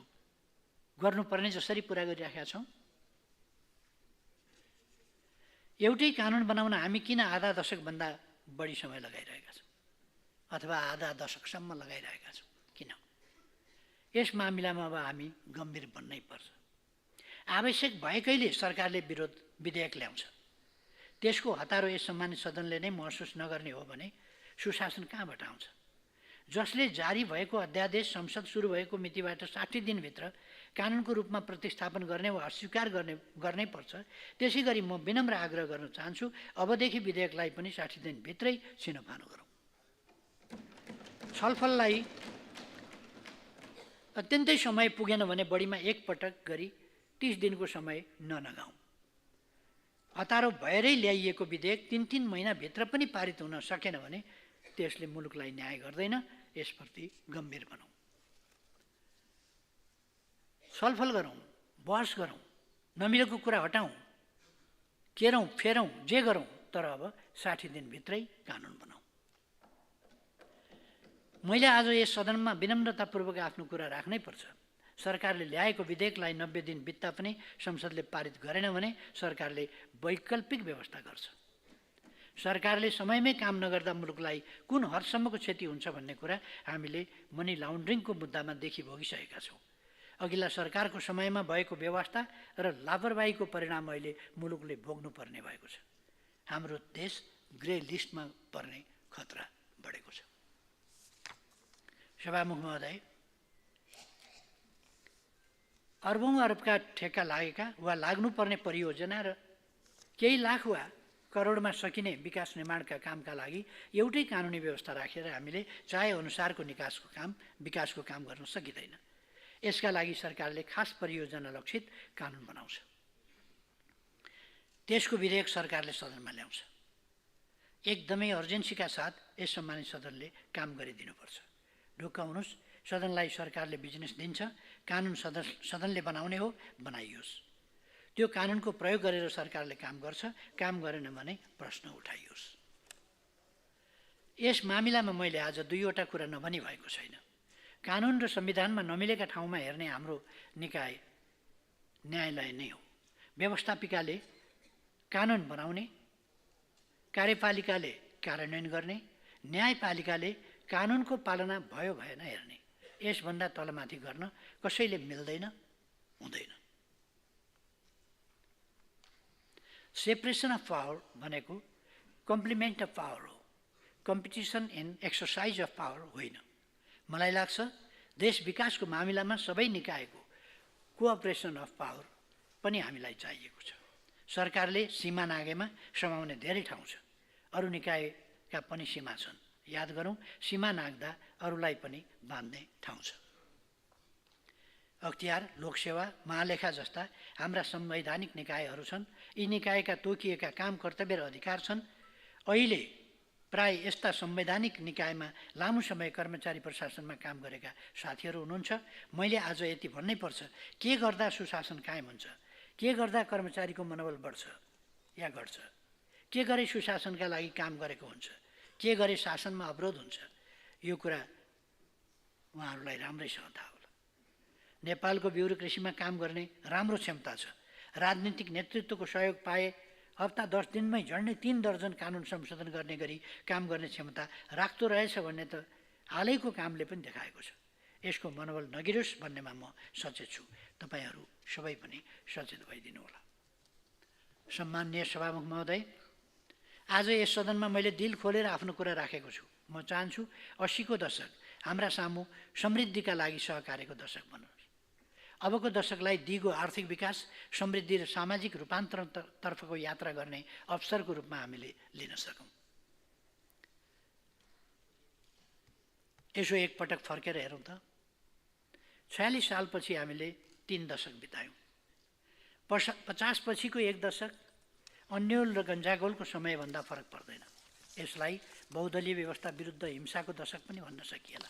गर्नुपर्ने जसरी पुरा गरिराखेका छौँ? एउटै कानुन बनाउन हामी किन आधा दशकभन्दा बढी समय लगाइरहेका छौँ अथवा आधा दशकसम्म लगाइरहेका छौँ? किन? यस मामिलामा अब हामी गम्भीर बन्नै पर्छ। आवश्यक भएकैले सरकारले विधेयक ल्याउँछ, त्यसको हतारो यस सम्मानित सदनले नै महसुस नगर्ने हो भने सुशासन कहाँबाट आउँछ? जसले जारी भएको अध्यादेश संसद सुरु भएको मितिबाट 60 दिनभित्र कानुनको रूपमा प्रतिस्थापन गर्ने वा अस्वीकार गर्नै पर्छ। त्यसै गरी म विनम्र आग्रह गर्न चाहन्छु, अबदेखि विधेयकलाई पनि 60 दिनभित्रै छिनोफानो गरौँ। छलफललाई अत्यन्तै समय पुगेन भने बढीमा एकपटक गरी 30 दिनको समय ननगाउँ। हतारो भएरै ल्याइएको विधेयक 3-3 महिनाभित्र पनि पारित हुन सकेन भने त्यसले मुलुकलाई न्याय गर्दैन। यसप्रति गम्भीर बनौँ, छलफल गरौँ, बहस गरौँ, नमिलेको कुरा हटाउँ, केरौँ फेरौँ जे गरौँ, तर अब 60 दिनभित्रै कानुन बनाऊ। मैले आज यस सदनमा विनम्रतापूर्वक आफ्नो कुरा राख्नै पर्छ। सरकारले ल्याएको विधेयकलाई 90 दिन बित्दा पनि संसदले पारित गरेन भने सरकारले वैकल्पिक व्यवस्था गर्छ। सरकारले समयमै काम नगर्दा मुलुकलाई कुन हदसम्मको क्षति हुन्छ भन्ने कुरा हामीले मनी लाउन्ड्रिङको मुद्दामा देखि भोगिसकेका छौँ। अघिल्ला सरकारको समयमा भएको व्यवस्था र लापरवाहीको परिणाम अहिले मुलुकले भोग्नुपर्ने भएको छ। हाम्रो देश ग्रे लिस्टमा पर्ने खतरा बढेको छ। सभामुख महोदय, अर्बौं अरबका ठेक्का लागेका वा लाग्नुपर्ने परियोजना र केही लाख वा करोडमा सकिने विकास निर्माणका कामका लागि एउटै कानुनी व्यवस्था राखेर हामीले चाहे अनुसारको विकासको काम गर्न सकिँदैन। यसका लागि सरकारले खास परियोजना लक्षित कानुन बनाउँछ। त्यसको विधेयक सरकारले सदनमा ल्याउँछ। एकदमै अर्जेन्सीका साथ यस सम्मानित सदनले काम गरिदिनुपर्छ। ढुक्क हुनुहोस्, सदनलाई सरकारले बिजनेस दिन्छ, कानुन सदनले बनाउने हो, बनाइयोस्। त्यो कानुनको प्रयोग गरेर सरकारले काम गर्छ, काम गरेन भने प्रश्न उठाइयोस्। यस मामिलामा मैले आज दुईवटा कुरा नभनी भएको छैन। कानुन र संविधानमा नमिलेका ठाउँमा हेर्ने हाम्रो निकाय न्यायालय नै हो। व्यवस्थापिकाले कानुन बनाउने, कार्यपालिकाले कार्यान्वयन गर्ने, न्यायपालिकाले कानुनको पालना भयो भएन हेर्ने। यसभन्दा तलमाथि गर्न कसैले मिल्दैन, हुँदैन। सेपरेसन अफ पावर भनेको कम्प्लिमेन्ट अफ पावर हो, competition in exercise of power होइन। मलाई लाग्छ देश विकासको मामिलामा सबै निकायको कोअपरेसन अफ पावर पनि हामीलाई चाहिएको छ। सरकारले सीमा नागेमा समाउने धेरै ठाउँ छ, अरू निकायका पनि सीमा छन्। याद गरौँ, सीमा नाग्दा अरूलाई पनि बाँध्ने ठाउँ छ। अख्तियार, लोकसेवा, महालेखा जस्ता हाम्रा संवैधानिक निकायहरू छन्। यी निकायका तोकिएका काम, कर्तव्य र अधिकार छन्। अहिले प्राय यस्ता संवैधानिक निकायमा लामो समय कर्मचारी प्रशासनमा काम गरेका साथीहरू हुनुहुन्छ। मैले आज यति भन्नै पर्छ, के गर्दा सुशासन कायम हुन्छ, के गर्दा कर्मचारीको मनोबल बढ्छ या घट्छ, के गरे सुशासनका लागि काम गरेको हुन्छ, के गरे शासनमा अवरोध हुन्छ, यो कुरा उहाँहरूलाई राम्रैसँग थाहा होला। नेपालको ब्युरोक्रेसीमा काम गर्ने राम्रो क्षमता छ। राजनीतिक नेतृत्वको सहयोग पाए हप्ता 10 दिनमै झन्डै 3 दर्जन कानुन संशोधन गर्ने गरी काम गर्ने क्षमता राख्दो रहेछ भन्ने त हालैको कामले पनि देखाएको छ। यसको मनोबल नगिरोस् भन्नेमा म सचेत छु। तपाईहरू सबै पनि सचेत भइदिनु होला। सम्माननीय सभामुख महोदय, आज यस सदनमा मैले दिल खोलेर आफ्नो कुरा राखेको छु। म चाहन्छु 80 को दशक हाम्रा सामु समृद्धिका लागि सहकार्यको दशक बनोस्। अबको दशकलाई दिगो आर्थिक विकास, समृद्धि र सामाजिक रूपान्तरणतर्फको यात्रा गर्ने अवसरको रूपमा हामीले लिन सकौँ। यसो एकपटक फर्केर हेरौँ त, 46 सालपछि हामीले 3 दशक बितायौँ। 50 पछिको एक दशक अन्यल र गन्जागोलको समयभन्दा फरक पर्दैन। यसलाई बहुदलीय व्यवस्था विरुद्ध हिंसाको दशक पनि भन्न सकिएला।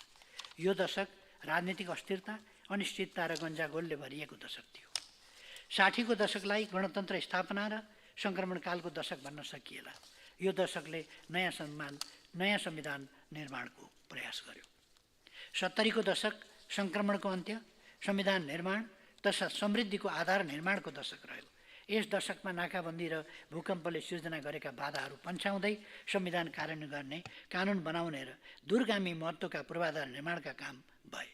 यो दशक राजनीतिक अस्थिरता, अनिश्चितता र गन्जागोलले भरिएको दशक थियो। 60 को दशकलाई गणतन्त्र स्थापना र सङ्क्रमणकालको दशक भन्न सकिएला। यो दशकले नयाँ संविधान निर्माणको प्रयास गर्यो। 70 को दशक सङ्क्रमणको अन्त्य, संविधान निर्माण तथा समृद्धिको आधार निर्माणको दशक रह्यो। यस दशकमा नाकाबन्दी र भूकम्पले सिर्जना गरेका बाधाहरू पन्छाउँदै संविधान कार्यान्वयन गर्ने, कानुन बनाउने र दूरगामी महत्त्वका पूर्वाधार निर्माणका काम भए।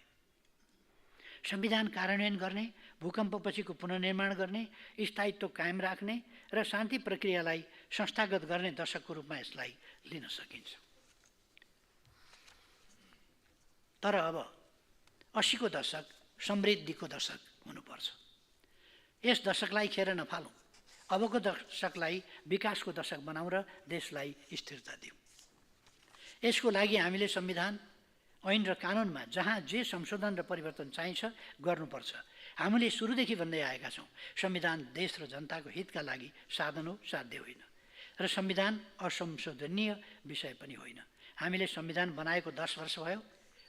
संविधान कार्यान्वयन गर्ने, भूकम्पपछिको पुनर्निर्माण गर्ने, स्थायित्व कायम राख्ने र शान्ति प्रक्रियालाई संस्थागत गर्ने दशकको रूपमा यसलाई लिन सकिन्छ। तर अब 80 को दशक समृद्धिको दशक हुनुपर्छ। यस दशकलाई खेर नफालौँ। अबको दशकलाई विकासको दशक बनाउँ र देशलाई स्थिरता दिउँ। यसको लागि हामीले संविधान, ऐन र कानुनमा जहाँ जे संशोधन र परिवर्तन चाहिन्छ गर्नुपर्छ। हामीले सुरुदेखि भन्दै आएका छौँ, संविधान देश र जनताको हितका लागि साधन हो, साध्य होइन र संविधान असंशोधनीय विषय पनि होइन। हामीले संविधान बनाएको 10 वर्ष भयो।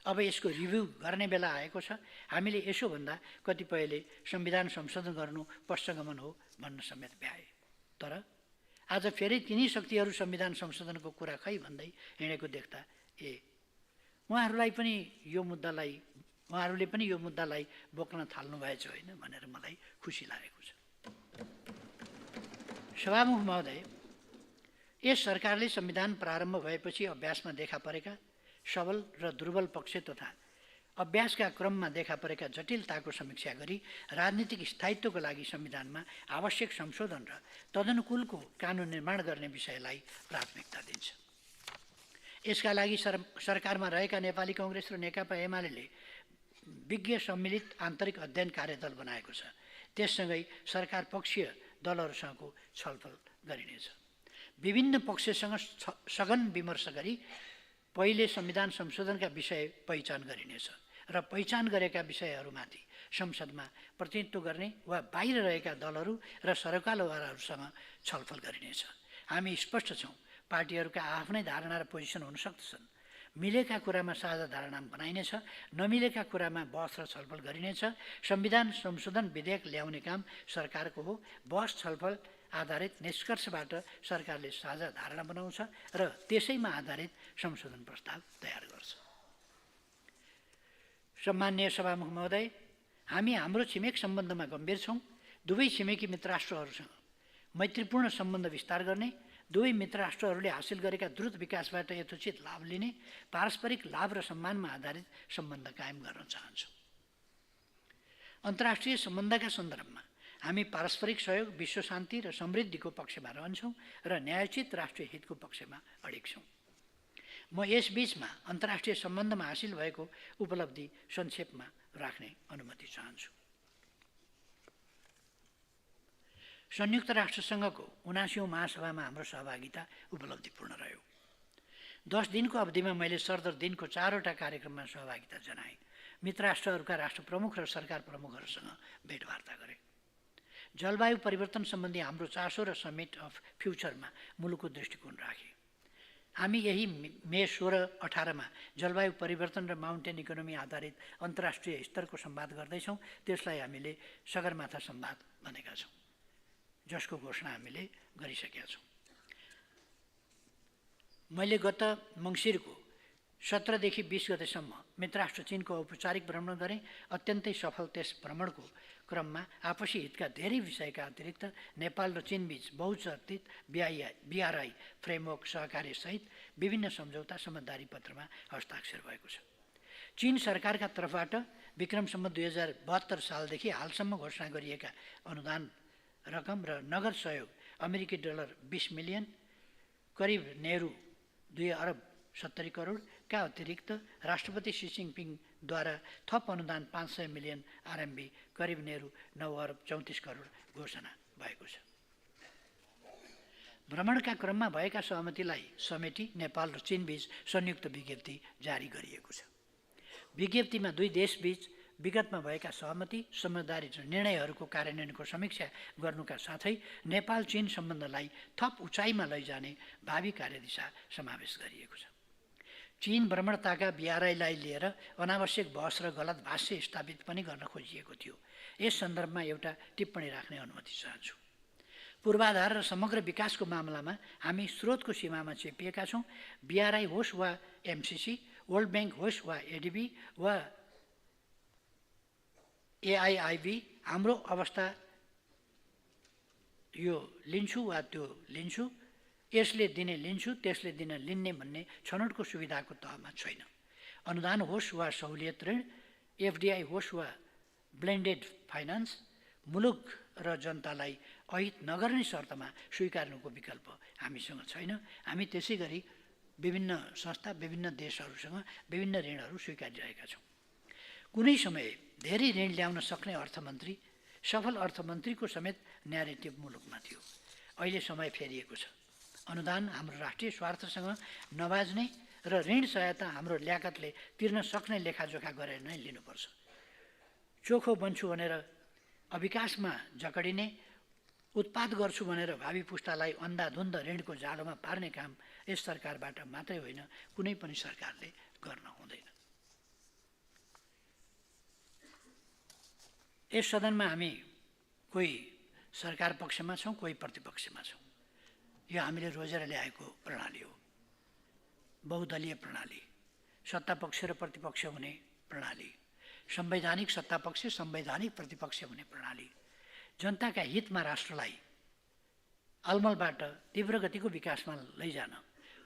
अब यसको रिभ्यू गर्ने बेला आएको छ। हामीले यसो भन्दा कतिपयले संविधान संशोधन गर्नु पश्चगमन हो भन्न समेत भ्याए। तर आज फेरि तिनी शक्तिहरू संविधान संशोधनको कुरा खै भन्दै हिँडेको देख्दा उहाँहरूले पनि यो मुद्दालाई बोक्न थाल्नु भएछ होइन भनेर मलाई खुसी लागेको छ। सभामुख महोदय, यस सरकारले संविधान प्रारम्भ भएपछि अभ्यासमा देखा परेका सबल र दुर्बल पक्ष तथा अभ्यासका क्रममा देखा परेका जटिलताको समीक्षा गरी राजनीतिक स्थायित्वको लागि संविधानमा आवश्यक संशोधन र तदनुकूलको कानुन निर्माण गर्ने विषयलाई प्राथमिकता दिन्छ। यसका लागि सरकारमा रहेका नेपाली कांग्रेस र नेकपा एमाले विज्ञ सम्मिलित आन्तरिक अध्ययन कार्यदल बनाएको छ। त्यससँगै सरकार पक्षीय दलहरूसँगको छलफल गरिनेछ। विभिन्न पक्षसँग सघन विमर्श गरी पहिले संविधान संशोधनका विषय पहिचान गरिनेछ र पहिचान गरेका विषयहरूमाथि संसदमा प्रतिनिधित्व गर्ने वा बाहिर रहेका दलहरू र सरकारवालाहरूसँग छलफल गरिनेछ। हामी स्पष्ट छौँ, पार्टीहरूका आफ्नै धारणा र पोजिसन हुन सक्दछन्। मिलेका कुरामा साझा धारणा बनाइनेछ, नमिलेका कुरामा बहस र छलफल गरिनेछ। संविधान संशोधन विधेयक ल्याउने काम सरकारको हो। बहस छलफल आधारित निष्कर्षबाट सरकारले साझा धारणा बनाउँछ र त्यसैमा आधारित संशोधन प्रस्ताव तयार गर्छ। सम्माननीय सभामुख महोदय, हामी हाम्रो छिमेक सम्बन्धमा गम्भीर छौँ। दुवै छिमेकी मित्र राष्ट्रहरूसँग मैत्रीपूर्ण सम्बन्ध विस्तार गर्ने, दुवै मित्र राष्ट्रहरूले हासिल गरेका द्रुत विकासबाट यथोचित लाभ लिने, पारस्परिक लाभ र सम्मानमा आधारित सम्बन्ध कायम गर्न चाहन्छौँ। अन्तर्राष्ट्रिय सम्बन्धका सन्दर्भमा हामी पारस्परिक सहयोग, विश्व शान्ति र समृद्धिको पक्षमा रहन्छौँ र न्यायोचित राष्ट्रिय हितको पक्षमा अडिग छौँ। म यस बीचमा अन्तर्राष्ट्रिय सम्बन्धमा हासिल भएको उपलब्धि संक्षेपमा राख्ने अनुमति चाहन्छु। संयुक्त राष्ट्रसङ्घको 79औं महासभामा हाम्रो सहभागिता उपलब्धिपूर्ण रह्यो। 10 दिनको अवधिमा मैले सरदर दिनको 4वटा कार्यक्रममा सहभागिता जनाएँ। मित्र राष्ट्रहरूका राष्ट्र प्रमुख र सरकार प्रमुखहरूसँग भेटवार्ता गरेँ। जलवायु परिवर्तन सम्बन्धी हाम्रो चासो र समिट अफ फ्युचरमा मुलुकको दृष्टिकोण राखेँ। हामी यही मे 16-18मा जलवायु परिवर्तन र माउन्टेन इकोनोमी आधारित अन्तर्राष्ट्रिय स्तरको संवाद गर्दैछौँ। त्यसलाई हामीले सगरमाथा संवाद भनेका छौँ, जसको घोषणा हामीले गरिसकेका छौँ। मैले गत मङ्सिरको 17देखि 20 गतेसम्म मित्रराष्ट्र चीनको औपचारिक भ्रमण गरेँ। अत्यन्तै सफल त्यस भ्रमणको क्रममा आपसी हितका धेरै विषयका अतिरिक्त नेपाल र चीनबीच बहुचर्चित BRI फ्रेमवर्क सहकार्यसहित विभिन्न सम्झौता समझदारी पत्रमा हस्ताक्षर भएको छ। चीन सरकारका तर्फबाट विक्रम सम्वत 2072 सालदेखि हालसम्म घोषणा गरिएका अनुदान रकम र नगद सहयोग अमेरिकी डलर 20 मिलियन, करिब नेहरू 2 अरब 70 करोड का अतिरिक्त राष्ट्रपति सी जिनपिङद्वारा थप अनुदान 500 मिलियन RMB करिब नेहरू 9 अरब 34 करोड घोषणा भएको छ। भ्रमणका क्रममा भएका सहमतिलाई समेटी नेपाल र चीनबीच संयुक्त विज्ञप्ति जारी गरिएको छ। विज्ञप्तिमा दुई देशबीच विगतमा भएका सहमति, समझदारी र निर्णयहरूको कार्यान्वयनको समीक्षा गर्नुका साथै नेपाल चीन सम्बन्धलाई थप उचाइमा लैजाने भावी कार्यदिशा समावेश गरिएको छ। चीन भ्रमणताका BRI-लाई लिएर अनावश्यक बहस र गलत भाष्य स्थापित पनि गर्न खोजिएको थियो। यस सन्दर्भमा एउटा टिप्पणी राख्ने अनुमति चाहन्छु। पूर्वाधार र समग्र विकासको मामलामा हामी स्रोतको सीमामा चेपिएका छौँ। BRI होस् वा MCC, वर्ल्ड ब्याङ्क होस् वा ADB वा AIIB, हाम्रो अवस्था यो लिन्छु वा त्यो लिन्छु, यसले दिने लिन्छु, त्यसले दिन लिन्ने भन्ने छनौटको सुविधाको तहमा छैन। अनुदान होस् वा सहुलियत ऋण, FDI होस् वा ब्लेन्डेड फाइनान्स, मुलुक र जनतालाई अहित नगर्ने शर्तमा स्वीकार्नुको विकल्प हामीसँग छैन। हामी त्यसै गरी विभिन्न संस्था, विभिन्न देशहरूसँग विभिन्न ऋणहरू स्वीकारिरहेका छौँ। कुनै समय धेरै ऋण ल्याउन सक्ने अर्थमन्त्री, सफल अर्थमन्त्रीको समेत न्यारेटिभ मुलुकमा थियो। अहिले समय फेरिएको छ। अनुदान हाम्रो राष्ट्रिय स्वार्थसँग नबाज्ने र ऋण सहायता हाम्रो ल्याकतले तिर्न सक्ने लेखाजोखा गरेर नै लिनुपर्छ। चोखो बन्छु भनेर अविकासमा जकडिने, उत्पाद गर्छु भनेर भावी पुस्तालाई अन्धाधुन्ध ऋणको जालोमा पार्ने काम यस सरकारबाट मात्रै होइन, कुनै पनि सरकारले गर्न हुँदैन। यस सदनमा हामी कोही सरकार पक्षमा छौँ, कोही प्रतिपक्षमा छौँ। यो हामीले रोजेर ल्याएको प्रणाली हो। बहुदलीय प्रणाली, सत्तापक्ष र प्रतिपक्ष हुने प्रणाली, संवैधानिक सत्तापक्ष, संवैधानिक प्रतिपक्ष हुने प्रणाली, जनताका हितमा राष्ट्रलाई अलमलबाट तीव्र गतिको विकासमा लैजान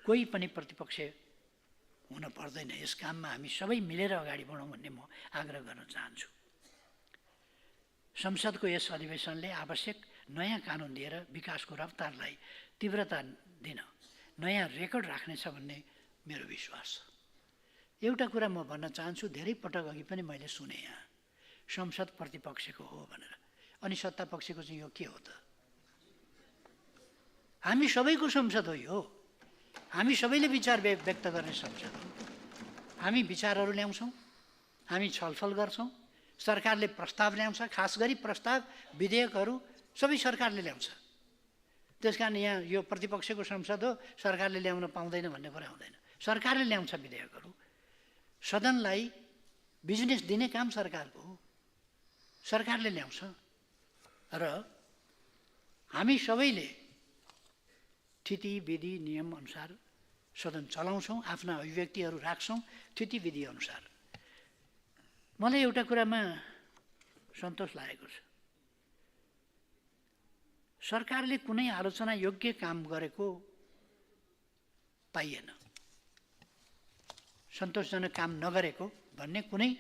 कोही पनि प्रतिपक्ष हुन पर्दैन। यस काममा हामी सबै मिलेर अगाडि बढौँ भन्ने म आग्रह गर्न चाहन्छु। संसदको यस अधिवेशनले आवश्यक नयाँ कानुन दिएर विकासको रफ्तारलाई तीव्रता दिन नयाँ रेकर्ड राख्नेछ भन्ने मेरो विश्वास छ। एउटा कुरा म भन्न चाहन्छु, धेरै पटक अघि पनि मैले सुने यहाँ संसद प्रतिपक्षको हो भनेर, अनि सत्तापक्षको चाहिँ यो के हो त? हामी सबैको संसद हो यो। हामी सबैले विचार व्यक्त गर्ने संसद हो। हामी विचारहरू ल्याउँछौँ, हामी छलफल गर्छौँ, सरकारले प्रस्ताव ल्याउँछ, खास गरी प्रस्ताव विधेयकहरू सबै सरकारले ल्याउँछ। त्यसकारण यहाँ यो प्रतिपक्षको संसद हो, सरकारले ल्याउन पाउँदैन भन्ने कुरा हुँदैन। सरकारले ल्याउँछ विधेयकहरू, सदनलाई बिजनेस दिने काम सरकारको हो, सरकारले ल्याउँछ र हामी सबैले थिति विधि नियम अनुसार सदन चलाउँछौँ, आफ्ना अभिव्यक्तिहरू राख्छौँ थिति विधि अनुसार। मलाई एउटा कुरामा सन्तोष लागेको छ, सरकारले कुनै आलोचना योग्य काम गरेको पाइएन, सन्तोषजनक काम नगरेको भन्ने कुनै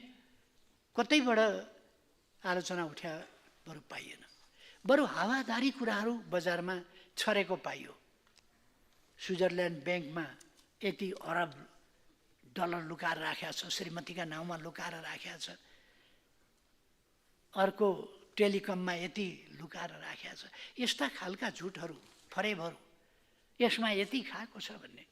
कतैबाट आलोचना उठ्या बरु पाइएन। बरु हावादारी कुराहरू बजारमा छरेको पाइयो। स्विजरल्यान्ड ब्याङ्कमा यति अरब डलर लुकाएर राखेको छ, श्रीमतीका नाउँमा लुकाएर राखेको छ, अर्को टेलिकममा यति लुकाएर राखेको छ। यस्ता खालका झुटहरू, फरेबहरू यसमा यति खाएको छ भन्ने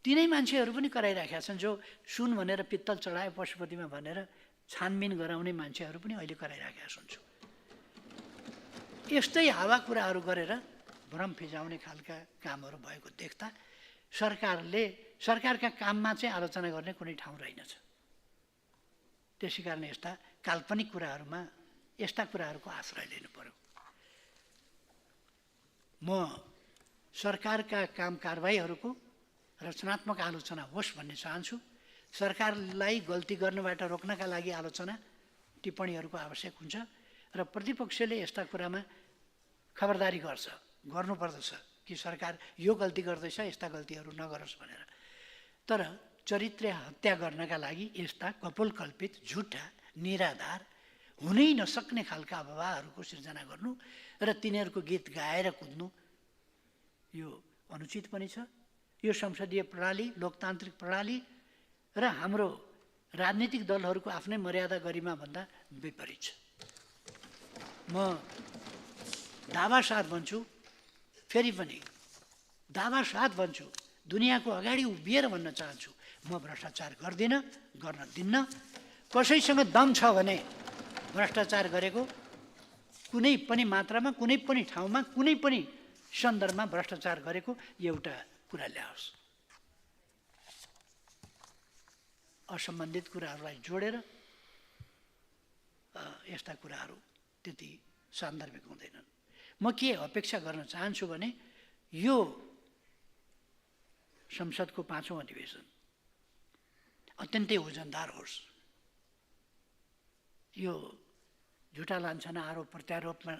तिनै मान्छेहरू पनि कराइराखेका छन्। जो सुन भनेर पित्तल चढाए पशुपतिमा भनेर छानबिन गराउने मान्छेहरू पनि अहिले कराइराखेका सुन्छु। यस्तै हावा कुराहरू गरेर भ्रम फिजाउने खालका कामहरू भएको देख्दा सरकारका काममा चाहिँ आलोचना गर्ने कुनै ठाउँ रहेनछ। त्यसै कारण यस्ता काल्पनिक कुराहरूमा यस्ता कुराहरूको आश्रय लिनु पर्यो। म सरकारका काम कारबाहीहरूको रचनात्मक आलोचना होस् भन्ने चाहन्छु। सरकारलाई गल्ती गर्नबाट रोक्नका लागि आलोचना टिप्पणीहरूको आवश्यक हुन्छ र प्रतिपक्षले यस्ता कुरामा खबरदारी गर्नुपर्दछ कि सरकार यो गल्ती गर्दैछ, यस्ता गल्तीहरू नगरोस् भनेर। तर चरित्र हत्या गर्नका लागि यस्ता कपोलकल्पित, झुटा, निराधार, हुनै नसक्ने खालका अफवाहहरूको सिर्जना गर्नु र तिनीहरूको गीत गाएर कुद्नु यो अनुचित पनि छ। यो संसदीय प्रणाली, लोकतान्त्रिक प्रणाली र हाम्रो राजनीतिक दलहरूको आफ्नै मर्यादा गरिमा भन्दा विपरीत छ। म दावासाथ भन्छु, फेरि पनि दावासाथ भन्छु, दुनियाँको अगाडि उभिएर भन्न चाहन्छु, म भ्रष्टाचार गर्दिनँ, गर्न दिन्न। कसैसँग दम छ भने भ्रष्टाचार गरेको कुनै पनि मात्रामा, कुनै पनि ठाउँमा, कुनै पनि सन्दर्भमा भ्रष्टाचार गरेको एउटा कुरा ल्याओस्। असम्बन्धित कुराहरूलाई जोडेर यस्ता कुराहरू त्यति सान्दर्भिक हुँदैनन्। म के अपेक्षा गर्न चाहन्छु भने यो संसदको 5औं अधिवेशन अत्यन्तै ओजनदार होस्। यो झुटा लान्छना, आरोप प्रत्यारोपमा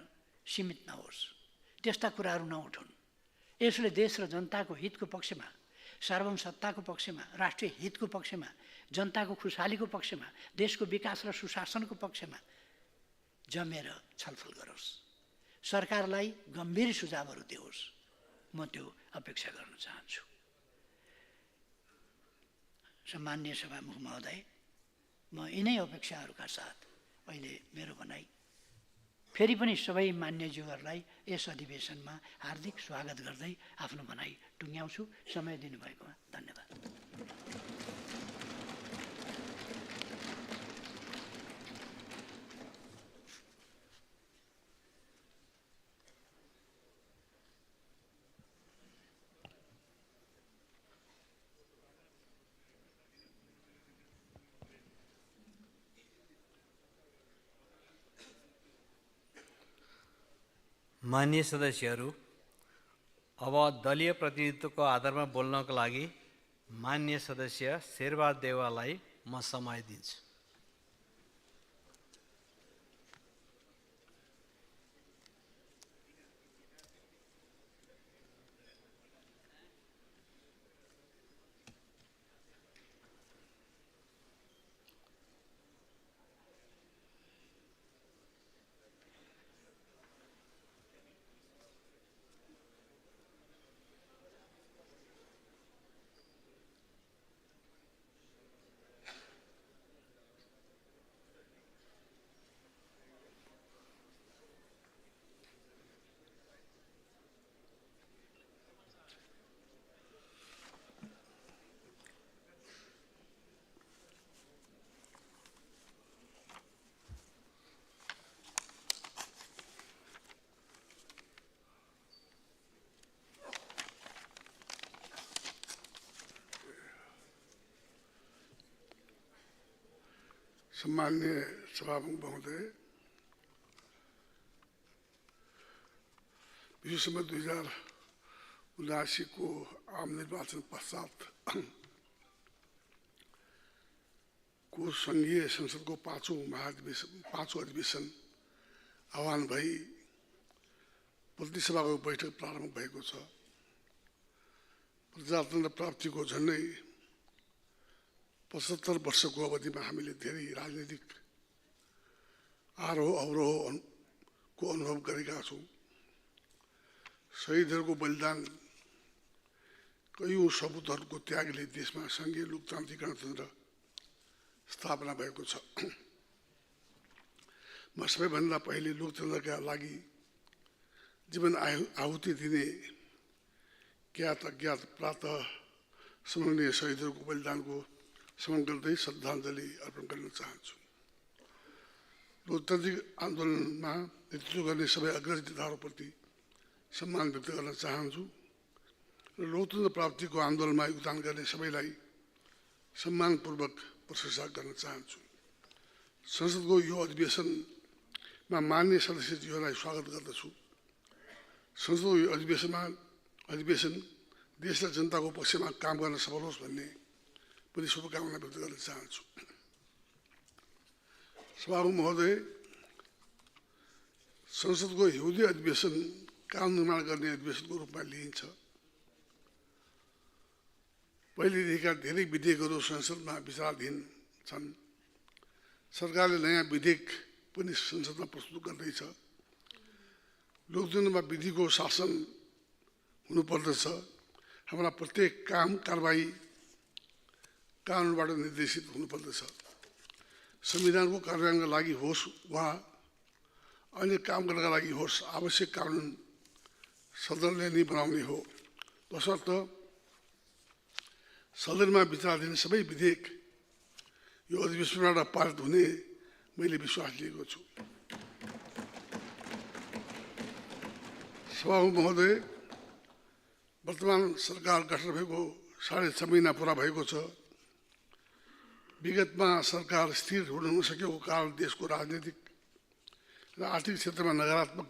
सीमित नहोस्, त्यस्ता कुराहरू नउठुन्। यसले देश र जनताको हितको पक्षमा, सार्वभौम सत्ताको पक्षमा, राष्ट्रिय हितको पक्षमा, जनताको खुशहालीको पक्षमा, देशको विकास र सुशासनको पक्षमा जमेर छलफल गरोस्, सरकारलाई गम्भीर सुझावहरू दियोस्। म त्यो अपेक्षा गर्न चाहन्छु। सम्माननीय सभामुख महोदय, म यिनै अपेक्षाहरूका साथ अहिले मेरो भनाइ फेरि पनि सबै मान्यज्यूहरूलाई यस अधिवेशनमा हार्दिक स्वागत गर्दै आफ्नो भनाइ टुङ्ग्याउँछु। समय दिनुभएकोमा धन्यवाद। माननीय सदस्यहरू, अब दलीय प्रतिनिधित्वको आधारमा बोल्नको लागि माननीय सदस्य शेरबहादुर देउवालाई म समय दिन्छु। सम्माननीय सभामुख महोदय, विशेषमा 2079 को आम निर्वाचन पश्चात को संघीय संसदको पाँचौं अधिवेशन आह्वान भई प्रतिनिधि सभाको बैठक प्रारम्भ भएको छ। प्रजातन्त्र प्राप्तिको झन्डै 75 वर्षको अवधिमा हामीले धेरै राजनीतिक आरोह अवरोहको अनुभव गरेका छौँ। शहीदहरूको बलिदान, कयौं सपुतहरूको त्यागले देशमा संघीय लोकतान्त्रिक गणतन्त्र स्थापना भएको छ। म सबैभन्दा पहिले लोकतन्त्रका लागि जीवन आहुति दिने ज्ञात अज्ञात प्रातः स्मरणीय शहीदहरूको बलिदानको स्मरण गर्दै श्रद्धाञ्जली अर्पण गर्न चाहन्छु। लोकतान्त्रिक आन्दोलनमा नेतृत्व गर्ने सबै अग्रज नेताहरूप्रति सम्मान व्यक्त गर्न चाहन्छु र लोकतन्त्र प्राप्तिको आन्दोलनमा योगदान गर्ने सबैलाई सम्मानपूर्वक प्रशंसा गर्न चाहन्छु। संसदको यो अधिवेशनमा मान्य सदस्यज्यूहरूलाई स्वागत गर्दछु। संसदको यो अधिवेशन देश र जनताको पक्षमा काम गर्न सफल होस् भन्ने पनि शुभकामना व्यक्त गर्न चाहन्छु। सभामुख महोदय, संसदको हिउँदे अधिवेशन कानुन निर्माण गर्ने अधिवेशनको रूपमा लिइन्छ। पहिलेदेखिका धेरै विधेयकहरू संसदमा विचाराधीन छन्। सरकारले नयाँ विधेयक पनि संसदमा प्रस्तुत गर्दैछ। लोकतन्त्रमा विधिको शासन हुनुपर्दछ। हाम्रा प्रत्येक काम कारबाही कानुनबाट निर्देशित हुनुपर्दछ। संविधानको कार्यान्वयनका लागि होस् वा अन्य काम गर्नका लागि होस्, आवश्यक कानुन सदनले नै बनाउने हो। तसर्थ सदनमा विचाराधीन सबै विधेयक यो अधिवेशनबाट पारित हुने मैले विश्वास लिएको छु। सभामुख महोदय, वर्तमान सरकार गठन भएको 6.5 महिना पुरा भएको छ। विगतमा सरकार स्थिर हुन नसकेको कारण देशको राजनीतिक र आर्थिक क्षेत्रमा नकारात्मक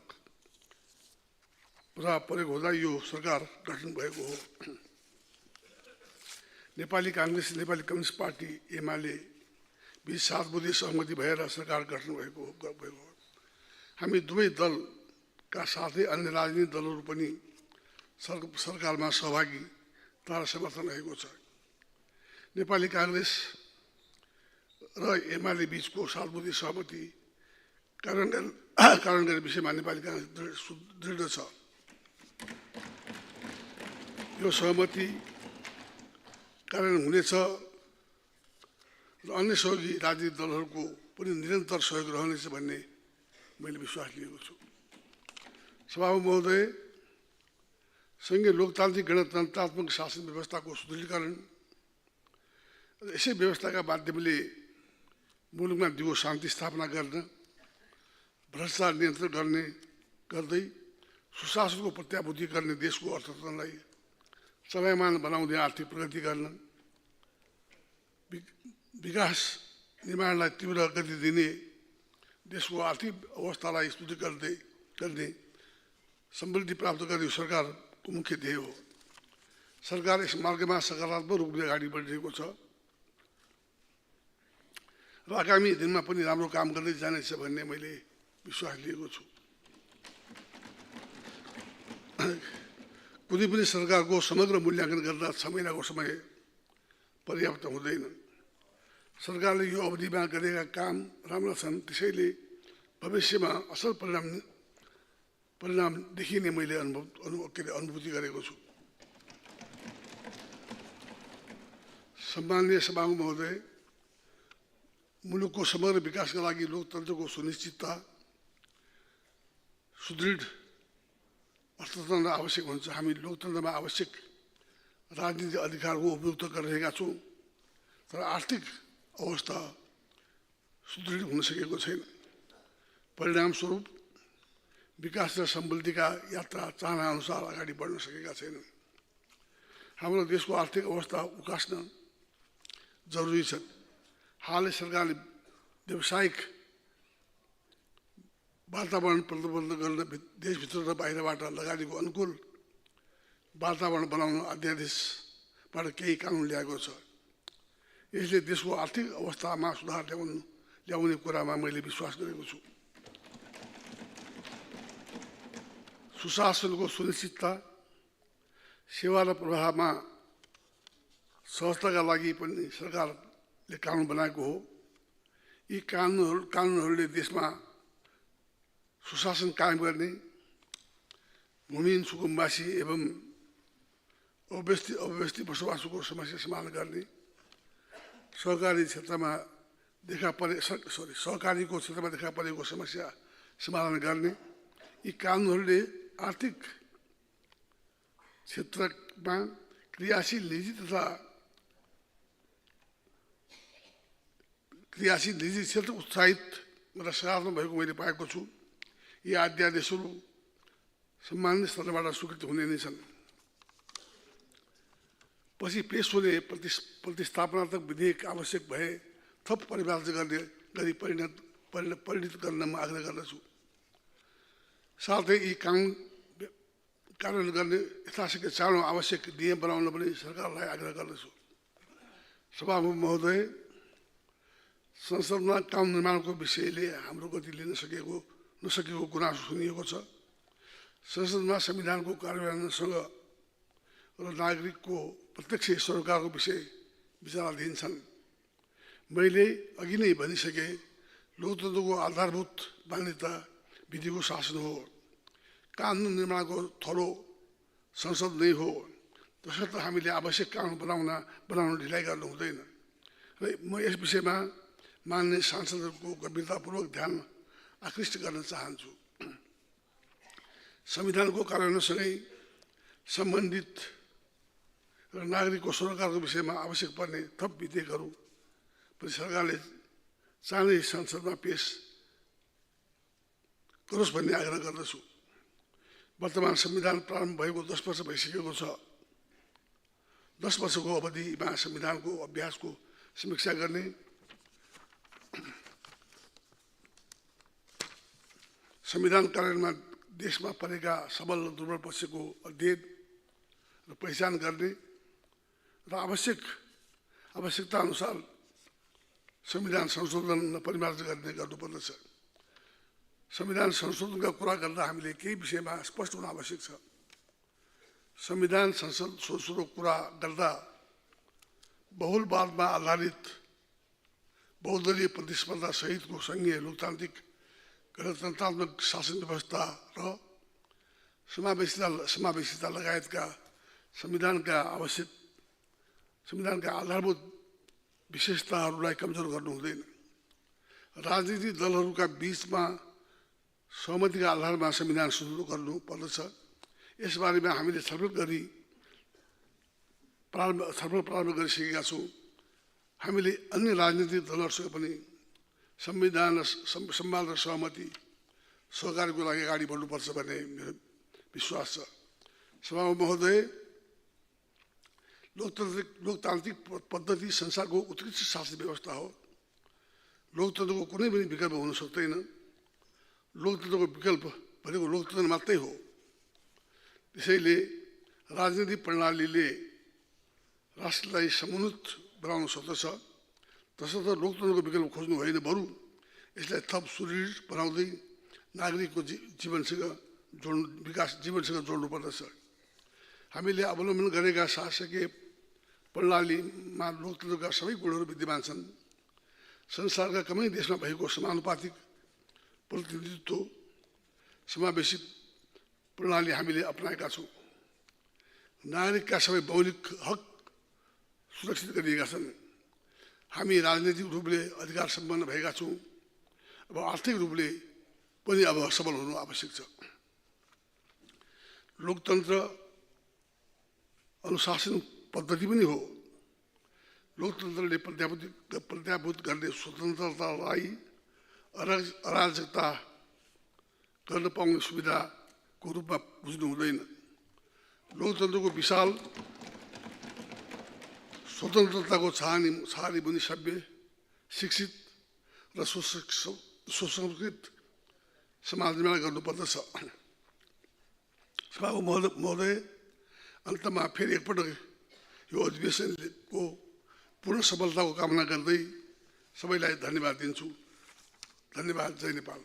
प्रभाव परेको हुँदा यो सरकार गठन भएको हो। नेपाली कांग्रेस, नेपाली कम्युनिस्ट पार्टी एमाले बीच 7 बुँदे सहमति भएर सरकार गठन भएको हो। हामी दुवै दलका साथै अन्य राजनीतिक दलहरू पनि सरकारमा सहभागिता र समर्थन रहेको छ। नेपाली कांग्रेस र एमाले बीचको 7 बुँदे सहमति कार्यान्वयन गर्ने विषयमा नेपाली कांग्रेस दृढ छ। यो सहमति कार्यान्वयन हुनेछ र अन्य सहयोगी राजनीतिक दलहरूको पनि निरन्तर सहयोग रहनेछ भन्ने मैले विश्वास लिएको छु। सभामुख महोदय, सङ्घीय लोकतान्त्रिक गणतन्त्रात्मक शासन व्यवस्थाको सुदृढीकरण र यसै व्यवस्थाका माध्यमले मुलुकमा दिगो शान्ति स्थापना गर्न, भ्रष्टाचार नियन्त्रण गर्दै सुशासनको प्रत्याभूति गर्ने देशको अर्थतन्त्रलाई चलायमान बनाउँदै आर्थिक प्रगति गर्न, विकास निर्माणलाई तीव्र गति दिने, देशको आर्थिक अवस्थालाई सुदृढ गर्ने, समृद्धि प्राप्त गर्ने सरकारको मुख्य ध्येय हो। सरकार यस मार्गमा सकारात्मक रूपले अगाडि बढिरहेको छ र आगामी दिनमा पनि राम्रो काम गर्दै जानेछ भन्ने मैले विश्वास लिएको छु। कुनै पनि सरकारको समग्र मूल्याङ्कन गर्दा 6 महिनाको समय पर्याप्त हुँदैन। सरकारले यो अवधिमा गरेका काम राम्रा छन्, त्यसैले भविष्यमा असल परिणाम देखिने मैले अनुभूति गरेको छु। सम्माननीय सभामुख महोदय, मुलुकको समग्र विकासका लागि लोकतन्त्रको सुनिश्चितता, सुदृढ अर्थतन्त्र आवश्यक हुन्छ। हामी लोकतन्त्रमा आवश्यक राजनीतिक अधिकारको उपयुक्त गरिरहेका छौँ, तर आर्थिक अवस्था सुदृढ हुन सकेको छैन। परिणामस्वरूप विकास र समृद्धिका यात्रा चाहनाअनुसार अगाडि बढ्न सकेका छैनन्। हाम्रो देशको आर्थिक अवस्था उकास्न जरुरी छ। हालै सरकारले व्यावसायिक वातावरण प्रबन्ध गर्न देशभित्र र बाहिरबाट लगानीको अनुकूल वातावरण बनाउन अध्यादेशबाट केही कानुन ल्याएको छ। यसले देशको आर्थिक अवस्थामा सुधार ल्याउने कुरामा मैले विश्वास गरेको छु। सुशासनको सुनिश्चितता, सेवा र प्रवाहमा सहजताका लागि पनि सरकारले कानुन बनाएको हो। यी कानुनहरूले देशमा सुशासन कायम गर्ने, भूमिहीन सुकुम्बासी एवं अव्यवस्थित बसोबासोको समस्या समाधान गर्ने, सहकारीको क्षेत्रमा देखा परेको समस्या समाधान गर्ने, यी कानुनहरूले आर्थिक क्षेत्रमा क्रियाशील निजी क्षेत्र उत्साहित र सकारात्मक भएको मैले पाएको छु। यी अध्यादेशहरू सम्मानित स्तरबाट स्वीकृत हुने नै छन्। पछि पेश हुने प्रतिस्थापनात्मक विधेयक आवश्यक भए थप परिभाषित गरी परिणत गर्न म आग्रह गर्दछु। साथै यी कार्यान्वयन गर्ने यथाशक्य चाँडो आवश्यक नियम बनाउन पनि सरकारलाई आग्रह गर्दछु। सभामुख महोदय, संसदमा कानुन निर्माणको विषयले हाम्रो गति लिन नसकेको गुनासो सुनिएको छ। संसदमा संविधानको कार्यान्वयनसँग र नागरिकको प्रत्यक्ष सरकारको विषय विचाराधीन छन्। मैले अघि नै भनिसके, लोकतन्त्रको आधारभूत मान्यता विधिको शासन हो। कानुन निर्माणको थलो संसद नै हो। तसर्थ हामीले आवश्यक कानुन बनाउन ढिलाइ गर्नु हुँदैन। र म यस विषयमा मान्य सांसदहरूको गम्भीरतापूर्वक ध्यान आकृष्ट गर्न चाहन्छु। संविधानको कार्यान्वयनसँगै सम्बन्धित र नागरिकको सरकारको विषयमा आवश्यक पर्ने थप विधेयकहरू पनि सरकारले चाँडै संसदमा पेश गरोस् भन्ने आग्रह गर्दछु। वर्तमान संविधान प्रारम्भ भएको 10 वर्ष भइसकेको छ। 10 वर्षको अवधिमा संविधानको अभ्यासको समीक्षा गर्ने, संविधान कार्यान्वयनमा देशमा परेका सबल र दुर्बल पक्षको अध्ययन र पहिचान गर्ने र आवश्यकता अनुसार संविधान संशोधन र परिमार्जन गर्नुपर्दछ। संविधान संशोधनका कुरा गर्दा हामीले केही विषयमा स्पष्ट हुन आवश्यक छ। संविधान संशोधनको कुरा गर्दा बहुलवादमा आधारित बहुदलीय प्रतिस्पर्धा सहितको सङ्घीय लोकतान्त्रिक गणतन्त्रात्मक शासन व्यवस्था र समावेशिता लगायतका संविधानका आधारभूत विशेषताहरूलाई कमजोर गर्नु हुँदैन। राजनीतिक दलहरूका बीचमा सहमतिका आधारमा संविधान सुधार गर्नु पर्दछ। यसबारेमा हामीले छलफल प्रारम्भ गरिसकेका छौँ। हामीले अन्य राजनीतिक दलहरूसँग पनि संविधान सम्वाद र सहमति सहकार्यको लागि अगाडि बढ्नुपर्छ भन्ने मेरो विश्वास छ। सभामुख महोदय, लोकतान्त्रिक पद्धति संसारको उत्कृष्ट शासन व्यवस्था हो। लोकतन्त्रको कुनै पनि विकल्प हुन सक्दैन। लोकतन्त्रको विकल्प भनेको लोकतन्त्र मात्रै हो। त्यसैले राजनीतिक प्रणालीले राष्ट्रलाई समुन्नत बनाउन सक्दछ। तसर्थ लोकतन्त्रको विकल्प खोज्नु होइन, बरु यसलाई थप सुदृढ बनाउँदै नागरिकको जीवनसँग जोड्नु पर्दछ। हामीले अवलम्बन गरेका शासकीय प्रणालीमा लोकतन्त्रका सबै गुणहरू विद्यमान छन्। संसारका कमै देशमा भएको समानुपातिक प्रतिनिधित्व समावेशी प्रणाली हामीले अपनाएका छौँ। नागरिकका सबै मौलिक हक सुरक्षित गरिएका छन्। हामी राजनैतिक रूपले अधिकार सम्पन्न भएका छौँ। अब आर्थिक रूपले पनि अब सबल हुनु आवश्यक छ। लोकतन्त्र अनुशासन पद्धति पनि हो। लोकतन्त्रले प्रत्याभूत गर्ने स्वतन्त्रतालाई अराजकता गर्न पाउने सुविधाको रूपमा बुझ्नु हुँदैन। लोकतन्त्रको विशाल स्वतन्त्रताको छहानी पनि सभ्य, शिक्षित र सुसंस्कृत समाज निर्माण गर्नुपर्दछ। सभाको महोदय, अन्तमा फेरि एकपटक यो अधिवेशनको पूर्ण सफलताको कामना गर्दै सबैलाई धन्यवाद दिन्छु। धन्यवाद। जय नेपाल।